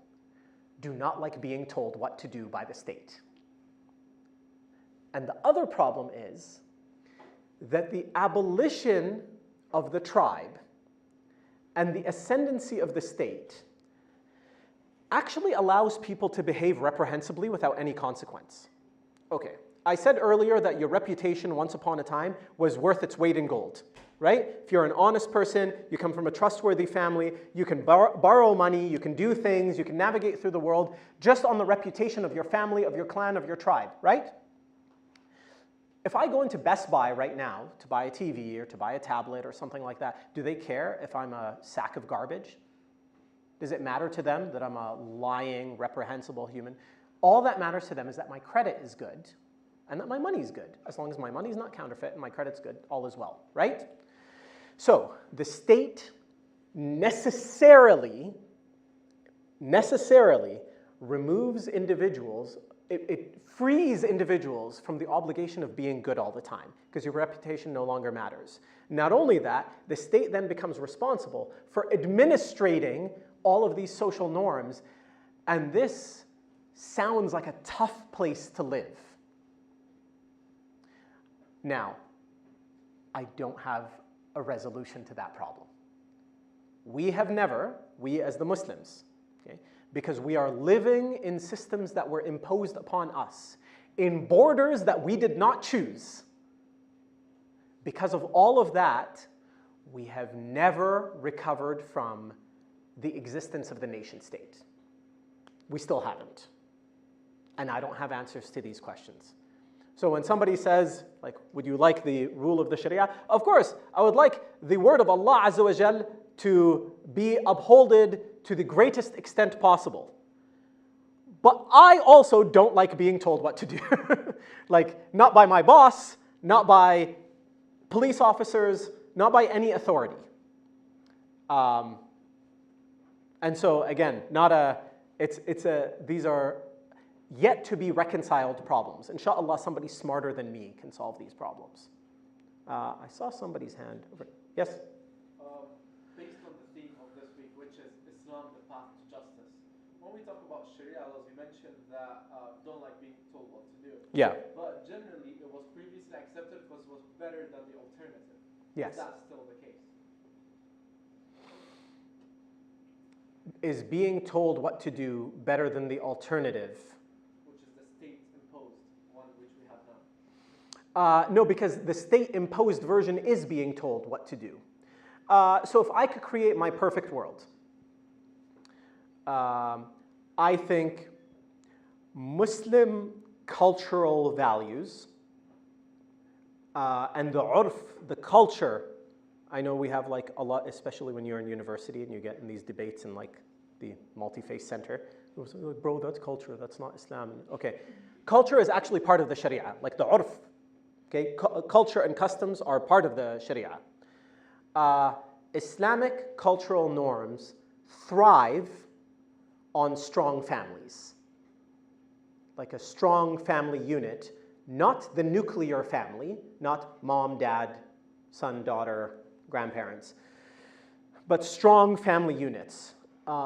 Speaker 5: do not like being told what to do by the state. And the other problem is that the abolition of the tribe and the ascendancy of the state actually allows people to behave reprehensibly without any consequence. Okay, I said earlier that your reputation once upon a time was worth its weight in gold, right? If you're an honest person, you come from a trustworthy family, you can borrow money, you can do things, you can navigate through the world just on the reputation of your family, of your clan, of your tribe, right? If I go into Best Buy right now to buy a TV or to buy a tablet or something like that, do they care if I'm a sack of garbage? Does it matter to them that I'm a lying, reprehensible human? All that matters to them is that my credit is good and that my money's good. As long as my money's not counterfeit and my credit's good, all is well, right? So the state necessarily removes individuals, it frees individuals from the obligation of being good all the time because your reputation no longer matters. Not only that, the state then becomes responsible for administrating all of these social norms, and this sounds like a tough place to live. Now, I don't have a resolution to that problem. We have never, we as the Muslims, okay, because we are living in systems that were imposed upon us, in borders that we did not choose. Because of all of that, we have never recovered from the existence of the nation state. We still haven't. And I don't have answers to these questions. So when somebody says, like, would you like the rule of the Sharia? Of course, I would like the word of Allah Azza wa Jal to be upholded to the greatest extent possible. But I also don't like being told what to do. Like, not by my boss, not by police officers, not by any authority. And so again, these are yet to be reconciled problems. Inshallah, somebody smarter than me can solve these problems. I saw somebody's hand over. Yes?
Speaker 2: Based on the theme of this week, which is Islam, the path to justice. When we talk about Sharia laws, you mentioned that don't like being told what to do.
Speaker 5: Yeah.
Speaker 2: But generally, it was previously accepted because it was better than the alternative.
Speaker 5: Yes.
Speaker 2: Is that still the case?
Speaker 5: Is being told what to do better than the alternative?
Speaker 2: Which is the state-imposed one, which we have now.
Speaker 5: No, because the state-imposed version is being told what to do. So if I could create my perfect world, I think Muslim cultural values and the urf, the culture. I know we have like a lot, especially when you're in university and you get in these debates in like the multi-faith center. Like, bro, that's culture, that's not Islam. Okay, culture is actually part of the Sharia, like the urf. Okay, culture and customs are part of the Sharia. Islamic cultural norms thrive on strong families, like a strong family unit, not the nuclear family, not mom, dad, son, daughter, grandparents, but strong family units.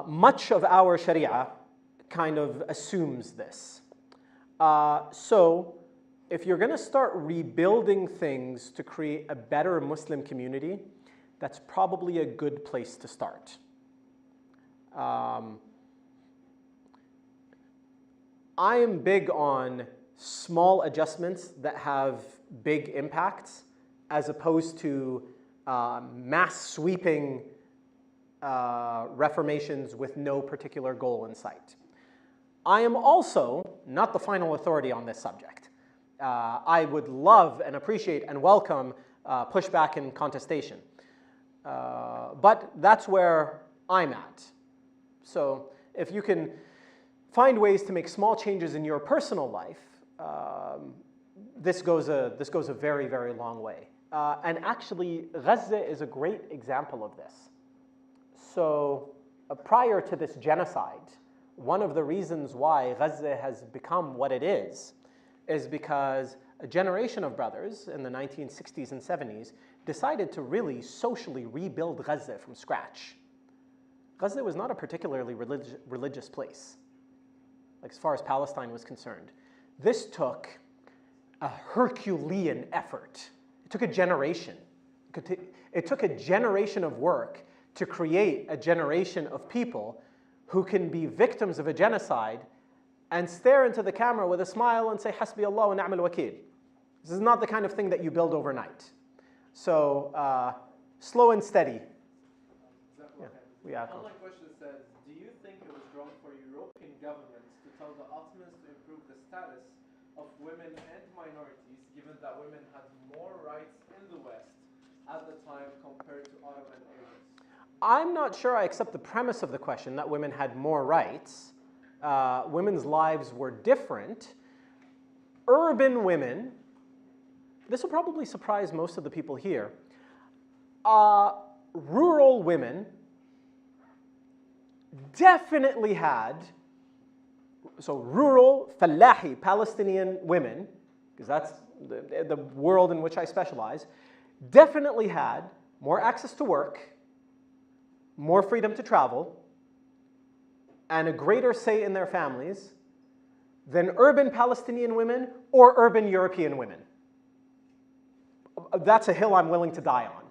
Speaker 5: Much of our Sharia kind of assumes this. So if you're going to start rebuilding things to create a better Muslim community, that's probably a good place to start. I am big on small adjustments that have big impacts as opposed to mass sweeping reformations with no particular goal in sight. I am also not the final authority on this subject. I would love and appreciate and welcome pushback and contestation. But that's where I'm at. So if you can find ways to make small changes in your personal life, this goes a very, very long way. And actually, Gaza is a great example of this. So prior to this genocide, one of the reasons why Gaza has become what it is because a generation of brothers in the 1960s and 70s decided to really socially rebuild Gaza from scratch. Gaza was not a particularly religious place, like as far as Palestine was concerned. This took a Herculean effort. It took a generation. It took a generation of work to create a generation of people who can be victims of a genocide and stare into the camera with a smile and say, Hasbi Allah wa ni'mal wakil. This is not the kind of thing that you build overnight. So, slow and steady.
Speaker 2: Online question says, do you think it was wrong for European governments to tell the Ottomans to improve the status of women and minorities, given that women had more rights in the West at the time compared to Ottoman areas?
Speaker 5: I'm not sure I accept the premise of the question that women had more rights. Women's lives were different. Urban women, this will probably surprise most of the people here, rural women definitely had, so rural, fallahi, Palestinian women, because that's the world in which I specialize, definitely had more access to work, more freedom to travel, and a greater say in their families than urban Palestinian women or urban European women. That's a hill I'm willing to die on.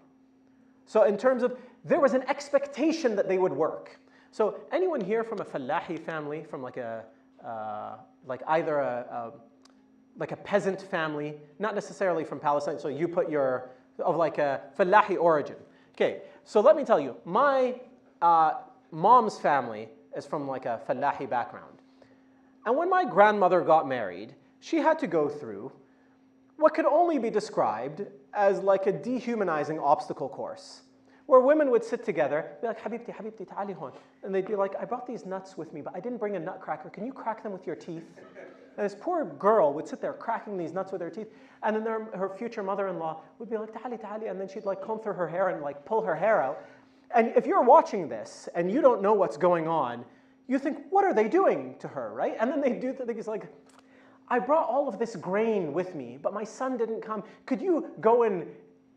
Speaker 5: So in terms of, there was an expectation that they would work. So anyone here from a fallahi family, from like either a peasant family, not necessarily from Palestine, so you put your, of like a fallahi origin. Okay, so let me tell you, my mom's family is from like a fallahi background. And when my grandmother got married, she had to go through what could only be described as like a dehumanizing obstacle course, where women would sit together, be like, Habibti, Habibti, ta'ali hon. And they'd be like, I brought these nuts with me, but I didn't bring a nutcracker. Can you crack them with your teeth? And this poor girl would sit there cracking these nuts with her teeth, and then her future mother-in-law would be like, ta'ali, ta'ali, and then she'd like comb through her hair and like pull her hair out. And if you're watching this and you don't know what's going on, you think, what are they doing to her, right? And then they do things like, I brought all of this grain with me, but my son didn't come. Could you go and,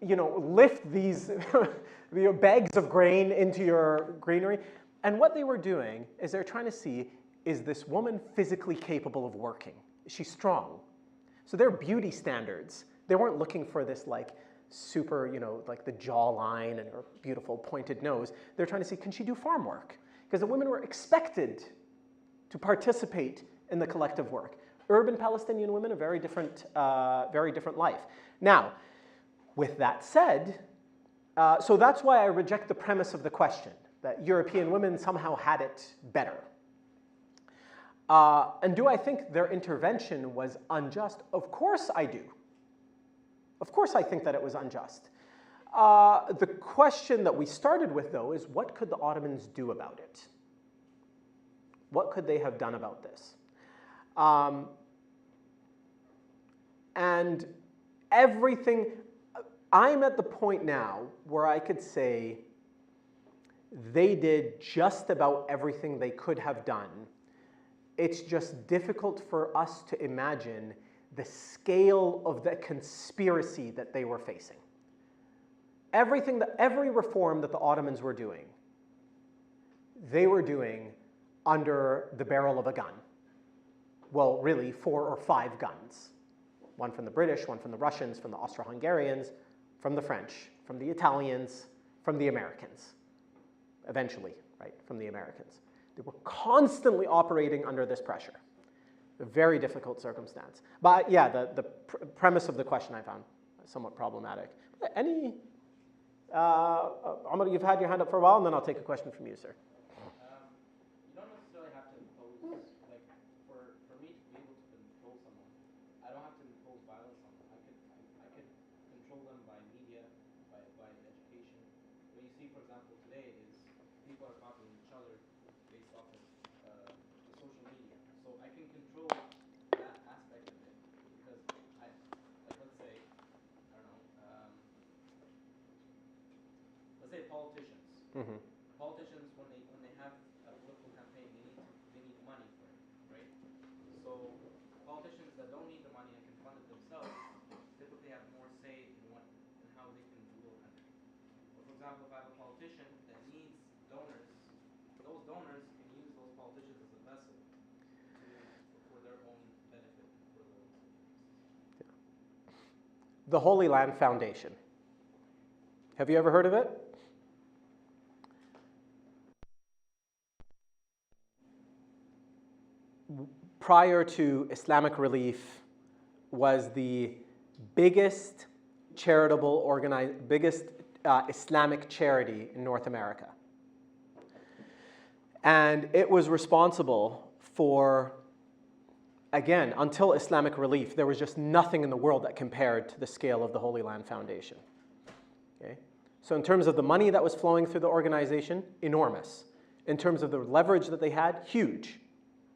Speaker 5: lift these bags of grain into your granary? And what they were doing is they're trying to see, is this woman physically capable of working? Is she strong? So their beauty standards, they weren't looking for this like super, like the jawline and her beautiful pointed nose. They're trying to see, can she do farm work? Because the women were expected to participate in the collective work. Urban Palestinian women, a very different life. Now, with that said, so that's why I reject the premise of the question, that European women somehow had it better. And do I think their intervention was unjust? Of course I do. Of course I think that it was unjust. The question that we started with, though, is what could the Ottomans do about it? What could they have done about this? And everything, I'm at the point now where I could say they did just about everything they could have done. It's just difficult for us to imagine the scale of the conspiracy that they were facing. Every reform that the Ottomans were doing, they were doing under the barrel of a gun. Well, really, 4 or 5 guns. One from the British, one from the Russians, from the Austro-Hungarians, from the French, from the Italians, from the Americans. Eventually, right, from the Americans. They were constantly operating under this pressure. A very difficult circumstance. But yeah, the premise of the question I found somewhat problematic. Any, Omar, you've had your hand up for a while, and then I'll take a question from you, sir.
Speaker 1: You don't necessarily have to impose, like, for me to be able to control someone, I don't have to impose violence on them. I could control them by media, by education. What you see, for example, today is people are copying each other based off of the social media. So I can control that aspect of it because let's say, I don't know, let's say politicians.
Speaker 5: Mm-hmm.
Speaker 1: Politicians, when they have a political campaign, they need money for it, right? So politicians that don't need the money and can fund it themselves typically have more say in how they can rule a country. But for example, if I have a politician that needs donors
Speaker 5: the Holy Land Foundation. Have you ever heard of it? Prior to Islamic Relief, was the biggest Islamic charity in North America. And it was responsible for, again, until Islamic Relief, there was just nothing in the world that compared to the scale of the Holy Land Foundation. Okay? So in terms of the money that was flowing through the organization, enormous. In terms of the leverage that they had, huge.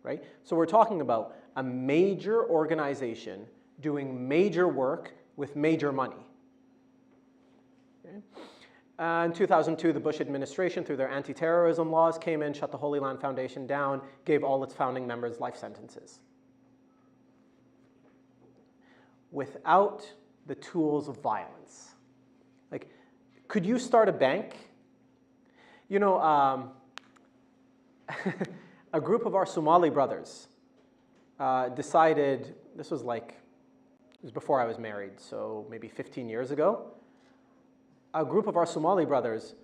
Speaker 5: Right? So we're talking about a major organization doing major work with major money. Okay? In 2002, the Bush administration, through their anti-terrorism laws, came in, shut the Holy Land Foundation down, gave all its founding members life sentences. Without the tools of violence. Like, could you start a bank? You know, a group of our Somali brothers decided, this was before I was married, so maybe 15 years ago. A group of our Somali brothers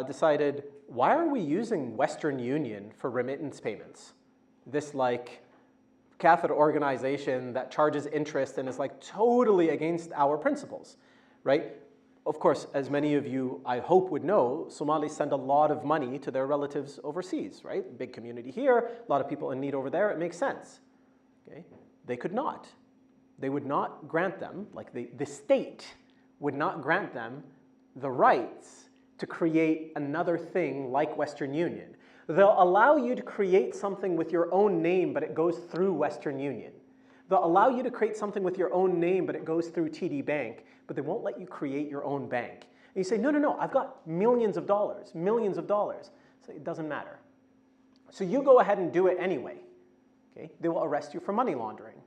Speaker 5: decided, why are we using Western Union for remittance payments? This kafir organization that charges interest and is totally against our principles, right? Of course, as many of you, I hope, would know, Somalis send a lot of money to their relatives overseas, right? Big community here, a lot of people in need over there, it makes sense. Okay? They could not. They would not grant them, the state would not grant them the rights to create another thing like Western Union. They'll allow you to create something with your own name, but it goes through Western Union. They'll allow you to create something with your own name, but it goes through TD Bank, but they won't let you create your own bank. And you say, no, I've got millions of dollars. So it doesn't matter. So you go ahead and do it anyway. Okay? They will arrest you for money laundering.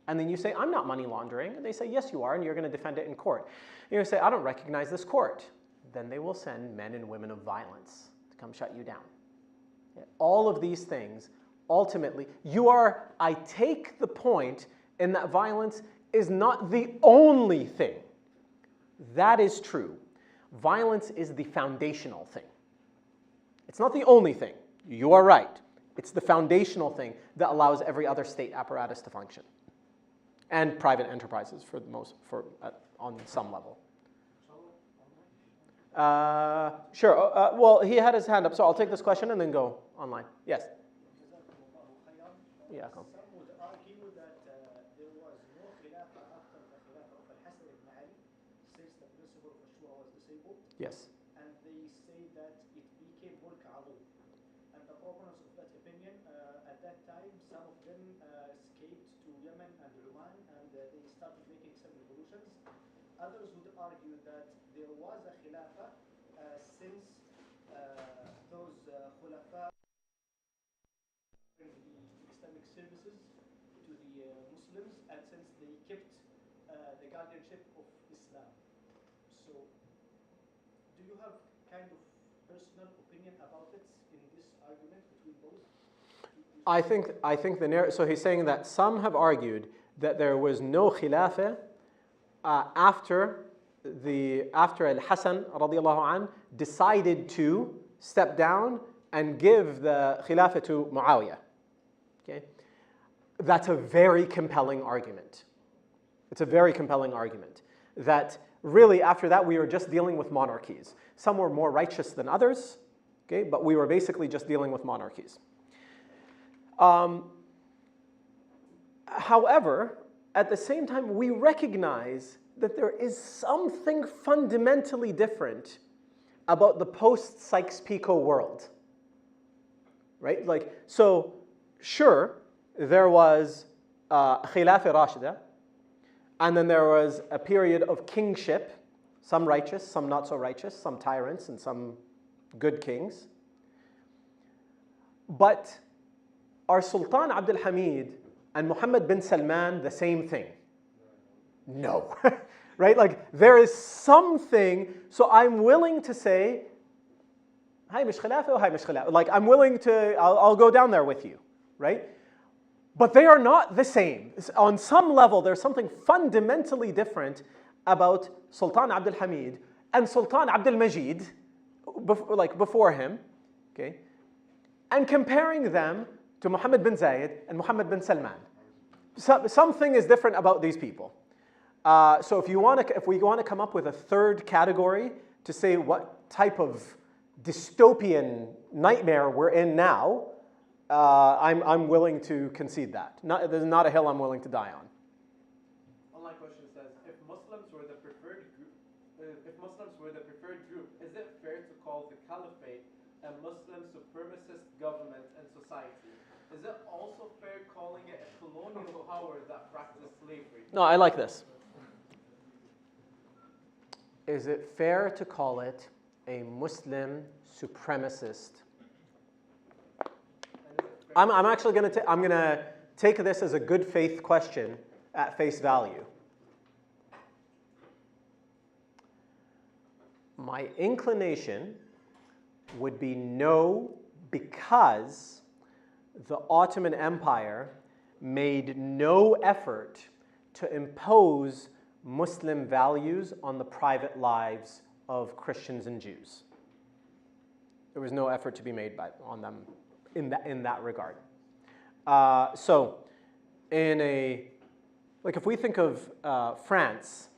Speaker 5: And then you say, I'm not money laundering. And they say, yes, you are, and you're going to defend it in court. And you say, I don't recognize this court. Then they will send men and women of violence to come shut you down. Okay? All of these things, ultimately, I take the point in that violence is not the only thing. That is true. Violence is the foundational thing. It's not the only thing. You are right. It's the foundational thing that allows every other state apparatus to function. And private enterprises on some level. Sure. Well, he had his hand up, so I'll take this question and then go online. Yes. Yeah, come.
Speaker 9: Some would argue that there was no khilafah after the khilafah of Al-Hasan ibn Ali, since the principle of Shura was disabled.
Speaker 5: Yes.
Speaker 9: And they say that it became mulk adil. And the proponents of that opinion, at that time, some of them escaped to Yemen and Oman, and they started making some revolutions. Others would argue that there was a khilafah since those khulafa Islamic services to the Muslims, and since they kept the guardianship of Islam. So, do you have kind of personal opinion about it in this argument between both?
Speaker 5: I think so he's saying that some have argued that there was no khilafah after Al-Hasan radiallahu an decided to step down and give the khilafah to Muawiyah. Okay? That's a very compelling argument. It's a very compelling argument that really after that we were just dealing with monarchies. Some were more righteous than others, okay, but we were basically just dealing with monarchies. However, at the same time, we recognize that there is something fundamentally different about the post-Sykes-Picot world, right? So, sure, there was Khilafah Rashida, and then there was a period of kingship, some righteous, some not so righteous, some tyrants and some good kings. But are Sultan Abdul Hamid and Mohammed bin Salman the same thing? No, right? There is something, so I'm willing to say, hi mish khilafah, hi mish khilafah. I'm willing to, I'll go down there with you, right? But they are not the same. On some level, there's something fundamentally different about Sultan Abdul Hamid and Sultan Abdul Majid, like before him, okay? And comparing them to Mohammed bin Zayed and Mohammed bin Salman. Something is different about these people. So if we want to come up with a third category to say what type of dystopian nightmare we're in now, I'm willing to concede that. There's not a hill I'm willing to die on.
Speaker 2: Online question says, if Muslims were the preferred group, is it fair to call the caliphate a Muslim supremacist government and society? Is it also fair calling it a colonial power that practiced slavery?
Speaker 5: No, I like this. Is it fair to call it a Muslim supremacist? I'm actually going to take this as a good faith question at face value. My inclination would be no, because the Ottoman Empire made no effort to impose Muslim values on the private lives of Christians and Jews. There was no effort to be made on them in that regard. So, if we think of France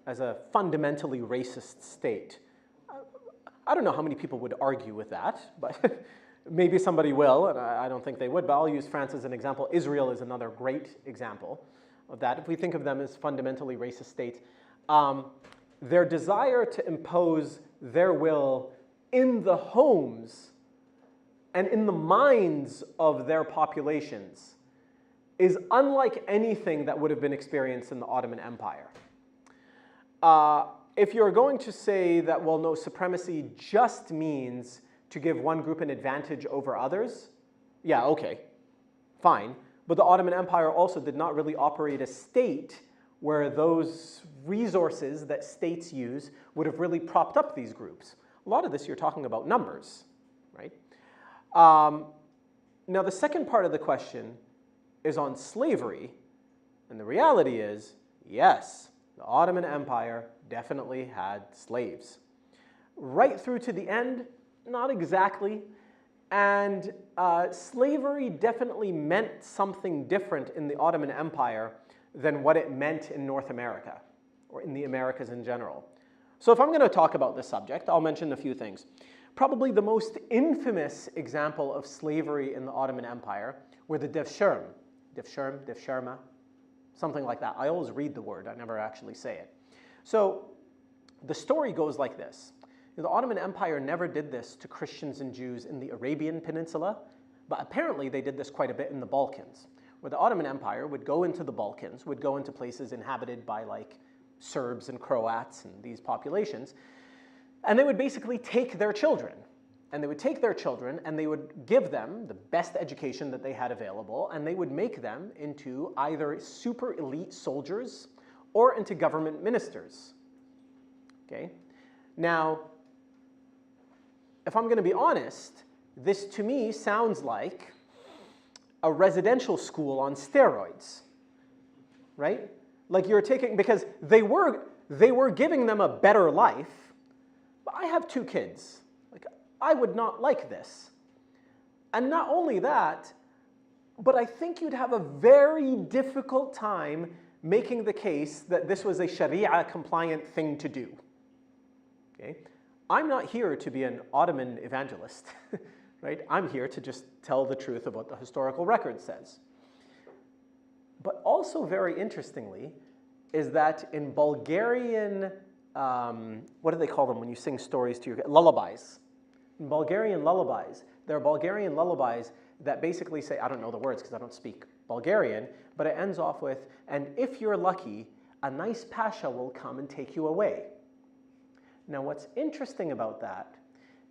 Speaker 5: as a fundamentally racist state, I don't know how many people would argue with that, but maybe somebody will, and I don't think they would, but I'll use France as an example. Israel is another great example of that. If we think of them as fundamentally racist states, their desire to impose their will in the homes and in the minds of their populations is unlike anything that would have been experienced in the Ottoman Empire. If you're going to say that, well, no, supremacy just means to give one group an advantage over others, yeah, okay, fine. But the Ottoman Empire also did not really operate a state where those resources that states use would have really propped up these groups. A lot of this you're talking about numbers, right? Now the second part of the question is on slavery, and the reality is, yes, the Ottoman Empire definitely had slaves. Right through to the end, not exactly. And slavery definitely meant something different in the Ottoman Empire than what it meant in North America, or in the Americas in general. So if I'm going to talk about this subject, I'll mention a few things. Probably the most infamous example of slavery in the Ottoman Empire were the Devshirme, something like that. I always read the word, I never actually say it. So the story goes like this. The Ottoman Empire never did this to Christians and Jews in the Arabian Peninsula, but apparently they did this quite a bit in the Balkans, where the Ottoman Empire would go into the Balkans, would go into places inhabited by like Serbs and Croats and these populations, and they would basically take their children. And they would take their children and they would give them the best education that they had available, and they would make them into either super elite soldiers or into government ministers. Okay? Now, if I'm going to be honest, this to me sounds like a residential school on steroids, right? Like you're taking, because they were giving them a better life, but I have 2 kids. Like, I would not like this. And not only that, but I think you'd have a very difficult time making the case that this was a Sharia compliant thing to do. Okay? I'm not here to be an Ottoman evangelist, right? I'm here to just tell the truth of what the historical record says. But also very interestingly is that in Bulgarian, what do they call them when you sing stories to your lullabies? In Bulgarian lullabies, there are Bulgarian lullabies that basically say, I don't know the words because I don't speak Bulgarian, but it ends off with, and if you're lucky, a nice pasha will come and take you away. Now, what's interesting about that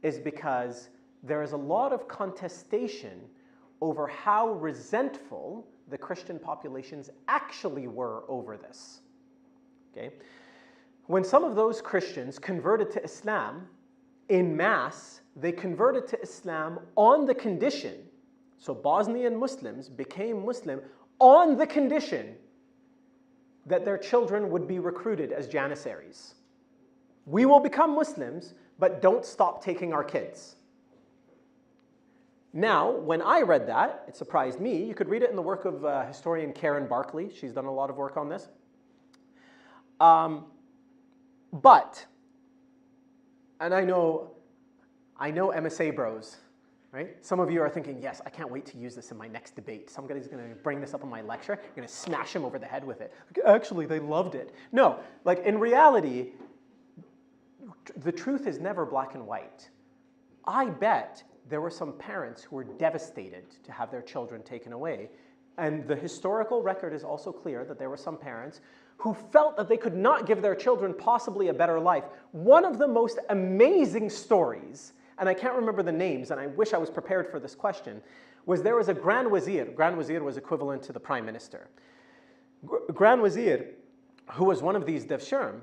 Speaker 5: is because there is a lot of contestation over how resentful the Christian populations actually were over this. Okay? When some of those Christians converted to Islam en masse, they converted to Islam on the condition, so Bosnian Muslims became Muslim on the condition that their children would be recruited as janissaries. We will become Muslims, but don't stop taking our kids. Now, when I read that, it surprised me. You could read it in the work of historian Karen Barkley. She's done a lot of work on this. But, and I know MSA bros, right? Some of you are thinking, yes, I can't wait to use this in my next debate. Somebody's going to bring this up in my lecture. I'm going to smash him over the head with it. Actually, they loved it. No, like in reality, the truth is never black and white. I bet there were some parents who were devastated to have their children taken away. And the historical record is also clear that there were some parents who felt that they could not give their children possibly a better life. One of the most amazing stories, and I can't remember the names, and I wish I was prepared for this question, was there was a Grand Wazir. Grand Wazir was equivalent to the Prime Minister. Grand Wazir, who was one of these Devshirm,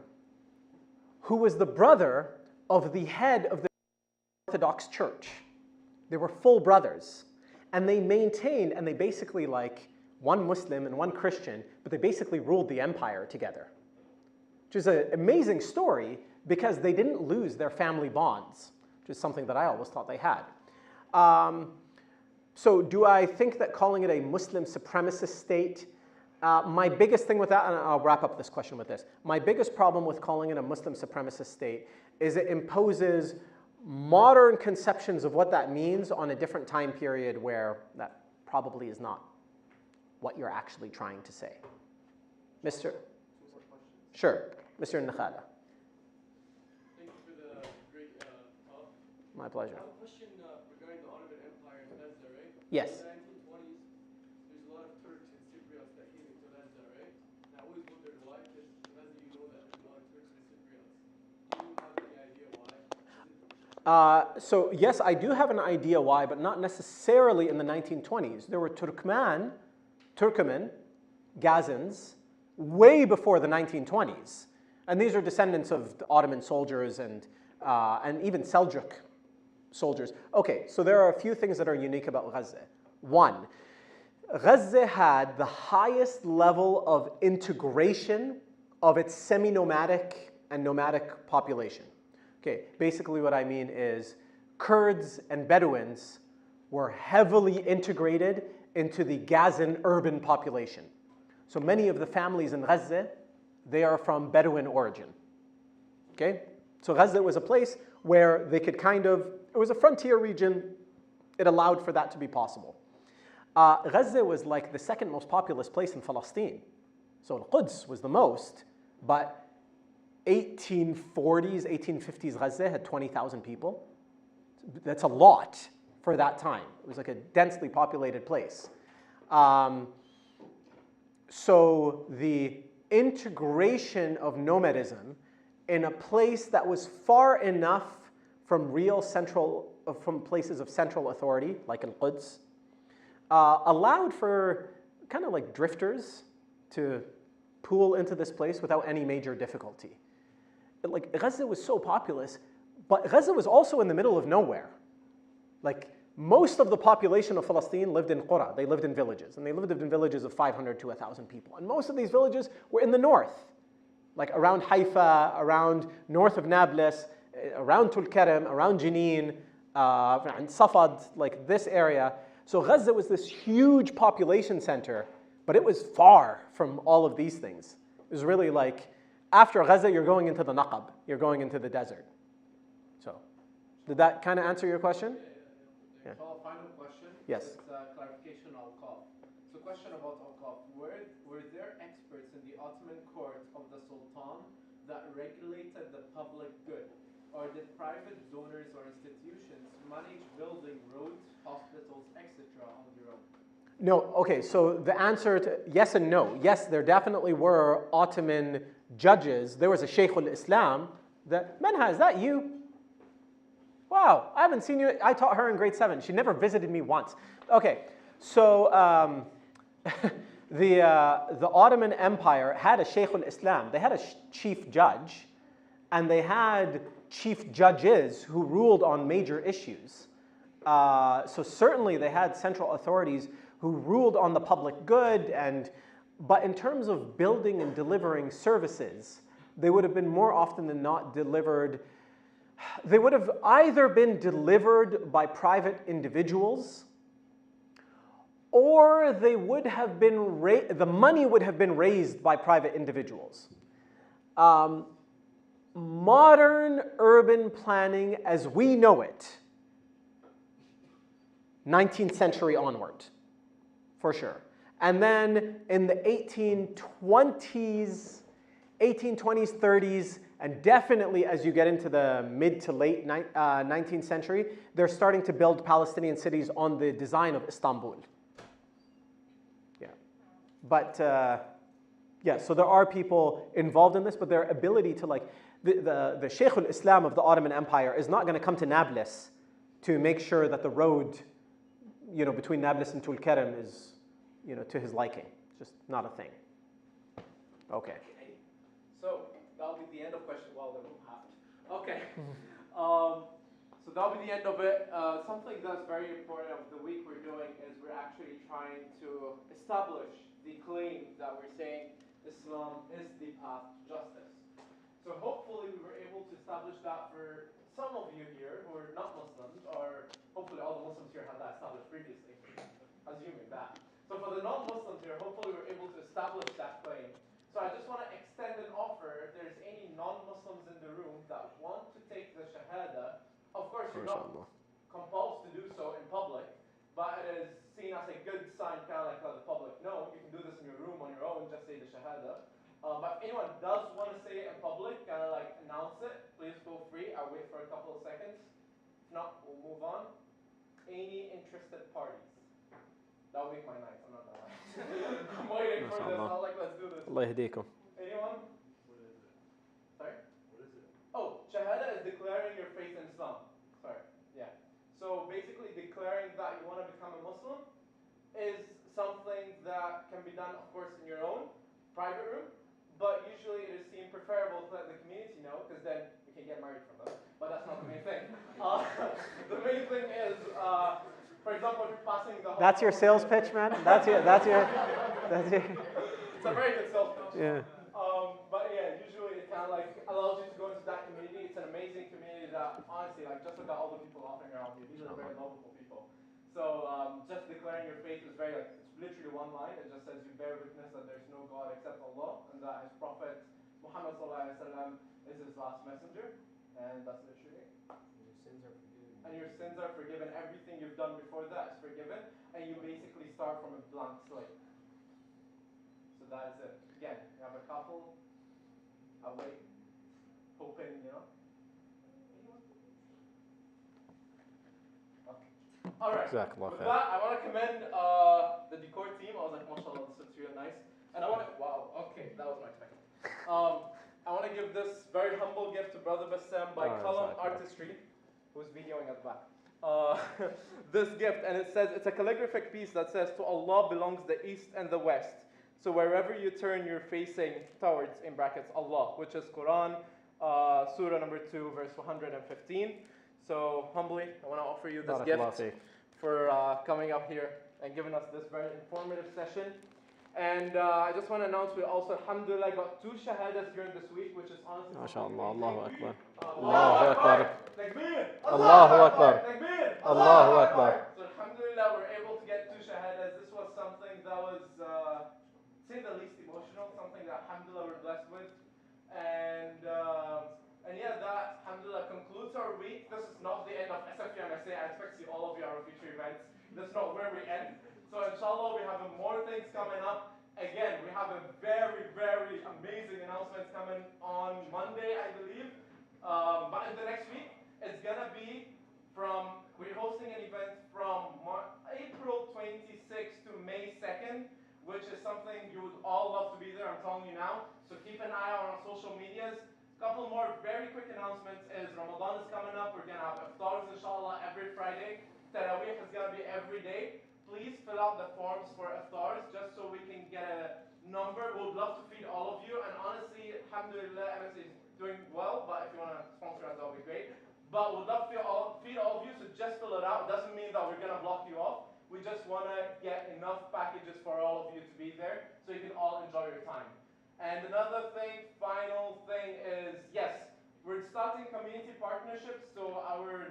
Speaker 5: who was the brother of the head of the Orthodox Church. They were full brothers. And they maintained, and they basically like one Muslim and one Christian, but they basically ruled the empire together. Which is an amazing story because they didn't lose their family bonds, which is something that I always thought they had. So do I think that calling it a Muslim supremacist state, my biggest thing with that, and I'll wrap up this question with this, my biggest problem with calling it a Muslim supremacist state is it imposes modern conceptions of what that means on a different time period where that probably is not what you're actually trying to say. Mr. Sure, Mr. Nakhala.
Speaker 10: Thank you for the great talk.
Speaker 5: My pleasure.
Speaker 10: I have a question regarding the Ottoman Empire in Gaza, right?
Speaker 5: Yes.
Speaker 10: In the 1920s, there's a lot of Turks and Cypriots that came into Gaza, right? And I always wondered why, because in Gaza you know that there's a lot of Turks and Cypriots. Do you have any idea why?
Speaker 5: So yes, I do have an idea why, but not necessarily in the 1920s. There were Turkmen, Gazans, way before the 1920s. And these are descendants of the Ottoman soldiers and even Seljuk soldiers. Okay, so there are a few things that are unique about Gaza. One, Gaza had the highest level of integration of its semi-nomadic and nomadic population. Okay, basically what I mean is Kurds and Bedouins were heavily integrated into the Gazan urban population. So many of the families in Gaza, they are from Bedouin origin. Okay, so Gaza was a place where they could kind of, it was a frontier region, it allowed for that to be possible. Gaza was like the second most populous place in Palestine. So Al-Quds was the most, but 1840s, 1850s Gaza had 20,000 people. That's a lot for that time. It was like a densely populated place. So the integration of nomadism in a place that was far enough from from places of central authority, like Al-Quds, allowed for kind of like drifters to pool into this place without any major difficulty. Like Gaza was so populous, but Gaza was also in the middle of nowhere. Like most of the population of Palestine lived in Qura, they lived in villages, and they lived in villages of 500 to 1,000 people. And most of these villages were in the north, like around Haifa, around north of Nablus, around Tulkarem, around Jenin, and Safad, like this area. So Gaza was this huge population center, but it was far from all of these things. It was really like, after Gaza, you're going into the Naqab, you're going into the desert. So, did that kind of answer your question?
Speaker 2: Yeah. So, final question.
Speaker 5: Yes.
Speaker 2: It's clarification on Al-Qaf. So, question about Al-Qaf. Were there experts in the Ottoman court of the Sultan that regulated the public good? Or did private donors or institutions manage building roads, hospitals, etc. on their own?
Speaker 5: No, okay, so the answer to yes and no. Yes, there definitely were Ottoman judges. There was a Shaykh al-Islam that, Menha, is that you? Wow, I haven't seen you. I taught her in grade 7. She never visited me once. Okay, so the Ottoman Empire had a Shaykh al-Islam. They had a chief judge, and they had chief judges who ruled on major issues. So certainly they had central authorities who ruled on the public good, but in terms of building and delivering services, they would have been more often than not delivered. They would have either been delivered by private individuals, or they would have been the money would have been raised by private individuals. Modern urban planning as we know it, 19th century onward, for sure. And then in the 1820s, 30s, and definitely as you get into the mid to late 19th century, they're starting to build Palestinian cities on the design of Istanbul. Yeah. But yeah, so there are people involved in this, but their ability to the Shaykh al-Islam of the Ottoman Empire is not going to come to Nablus to make sure that the road, between Nablus and Tulkarem is, to his liking. It's just not a thing. Okay.
Speaker 2: So that'll be the end of question. Well, the room halved. Okay. So that'll be the end of it. Something that's very important of the week we're doing is we're actually trying to establish the claim that we're saying Islam is the path to justice. So hopefully we were able to establish that for some of you here who are not Muslims, or hopefully all the Muslims here have that established previously, assuming that. So for the non-Muslims here, hopefully we're able to establish that claim. So I just want to extend an offer. If there's any non-Muslims in the room that want to take the Shahada, of course you're not compelled to do so in public, but it is seen as a good sign, kind of like let the public know. You can do this in your room on your own, just say the Shahada. But if anyone does want to say it in public, kind of like announce it, please feel free. I'll wait for a couple of seconds. If not, we'll move on. Any interested parties? That'll make my night, I'm not gonna lie. I'm waiting for this. I was like, let's do this.
Speaker 5: Allah yahdikum.
Speaker 2: Anyone?
Speaker 7: What is it?
Speaker 2: Sorry?
Speaker 7: What is it?
Speaker 2: Oh, Shahada is declaring your faith in Islam. Sorry, yeah. So basically declaring that you want to become a Muslim is something that can be done, of course, in your own private room, but usually it is seen preferable to let the community know, because then we can get married from them, but that's not the main thing. The main thing is, for example, if you're passing the...
Speaker 5: That's your sales pitch, man? That's your...
Speaker 2: It's a very good sales pitch.
Speaker 5: Yeah.
Speaker 2: But yeah, usually it kind of like allows you to go into that community. It's an amazing community that, honestly, like just look at all the people offering around you. These are very lovable people. So just declaring your faith is very like, it's literally one line. It just says you bear witness that there's no God except Allah, and that his Prophet Muhammad ﷺ is his last messenger. And that's literally it.
Speaker 3: Your sins are forgiven.
Speaker 2: And your sins are forgiven. Everything you've done before that is forgiven. And you basically start from a blank slate. So that is it. Again, you have a couple. I'll wait. Hoping, Anyone? Okay. All right. With that, I want to commend the decor team. I was like, mashallah, this looks really nice. And I want to, wow, okay, that was unexpected. I want to give this very humble gift to Brother Bassam by Column Artistry, who's videoing at the back. This gift, and it says, it's a calligraphic piece that says, to Allah belongs the East and the West. So wherever you turn, you're facing towards, in brackets, Allah, which is Quran, Surah number 2, verse 115. So humbly, I want to offer you this gift for coming up here and giving us this very informative session. And I just want to announce we also, alhamdulillah, got 2 shahadas during this week, which is honestly
Speaker 5: MashaAllah, Allahu Akbar.
Speaker 2: Allahu Akbar. Takbir.
Speaker 5: Allahu Akbar.
Speaker 2: Takbir.
Speaker 5: Allahu Akbar.
Speaker 2: So alhamdulillah, we're able to get 2 shahadas. This was something that was, say the least emotional, something that alhamdulillah we're blessed with. And yeah, that alhamdulillah concludes our week. This is not the end of SFU MSA. I expect to see all of you at our future events. This is not where we end. So inshallah, we have more things coming up. Again, we have a very, very amazing announcements coming on Monday, I believe. But in the next week, it's gonna be we're hosting an event from April 26th to May 2nd, which is something you would all love to be there, I'm telling you now. So keep an eye out on social medias. A couple more very quick announcements is Ramadan is coming up. We're gonna have iftars inshallah every Friday. Taraweeh is gonna be every day. Please fill out the forms for iftars just so we can get a number. We'd love to feed all of you. And honestly, alhamdulillah, MSA is doing well, but if you want to sponsor us, that would be great.
Speaker 4: but we'd love to feed all of you, so just fill it out. It doesn't mean that we're going to block you off. We just want to get enough packages for all of you to be there so you can all enjoy your time. And another thing, final thing is, yes, we're starting community partnerships. So our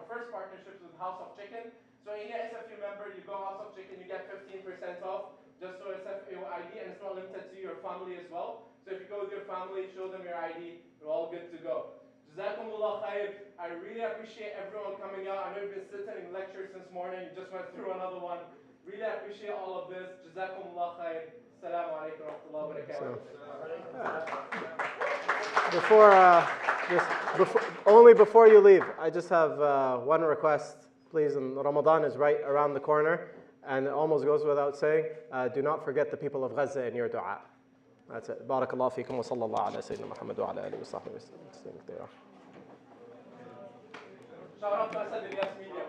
Speaker 4: first partnerships with House of Chicken. So any SFU member, you go House of Chicken, you get 15% off, just so SFU ID, and it's not limited to your family as well. So if you go with your family, show them your ID, you're all good to go. Jazakumullah khair. I really appreciate everyone coming out. I know you've been sitting in lectures since morning, you just went through another one. Really appreciate all of this. Jazakumullah khair. Assalamu alaikum wa rahmatullahi wa barakatuh.
Speaker 5: Before you leave, I just have one request, please. And Ramadan is right around the corner, and it almost goes without saying. Do not forget the people of Gaza in your dua. That's it. Barakallahu feekum wa sallallahu ala Sayyidina Muhammad wa ala alihi wa sahbihi wa sallam.
Speaker 4: Shout out to Asad Ilyas Media.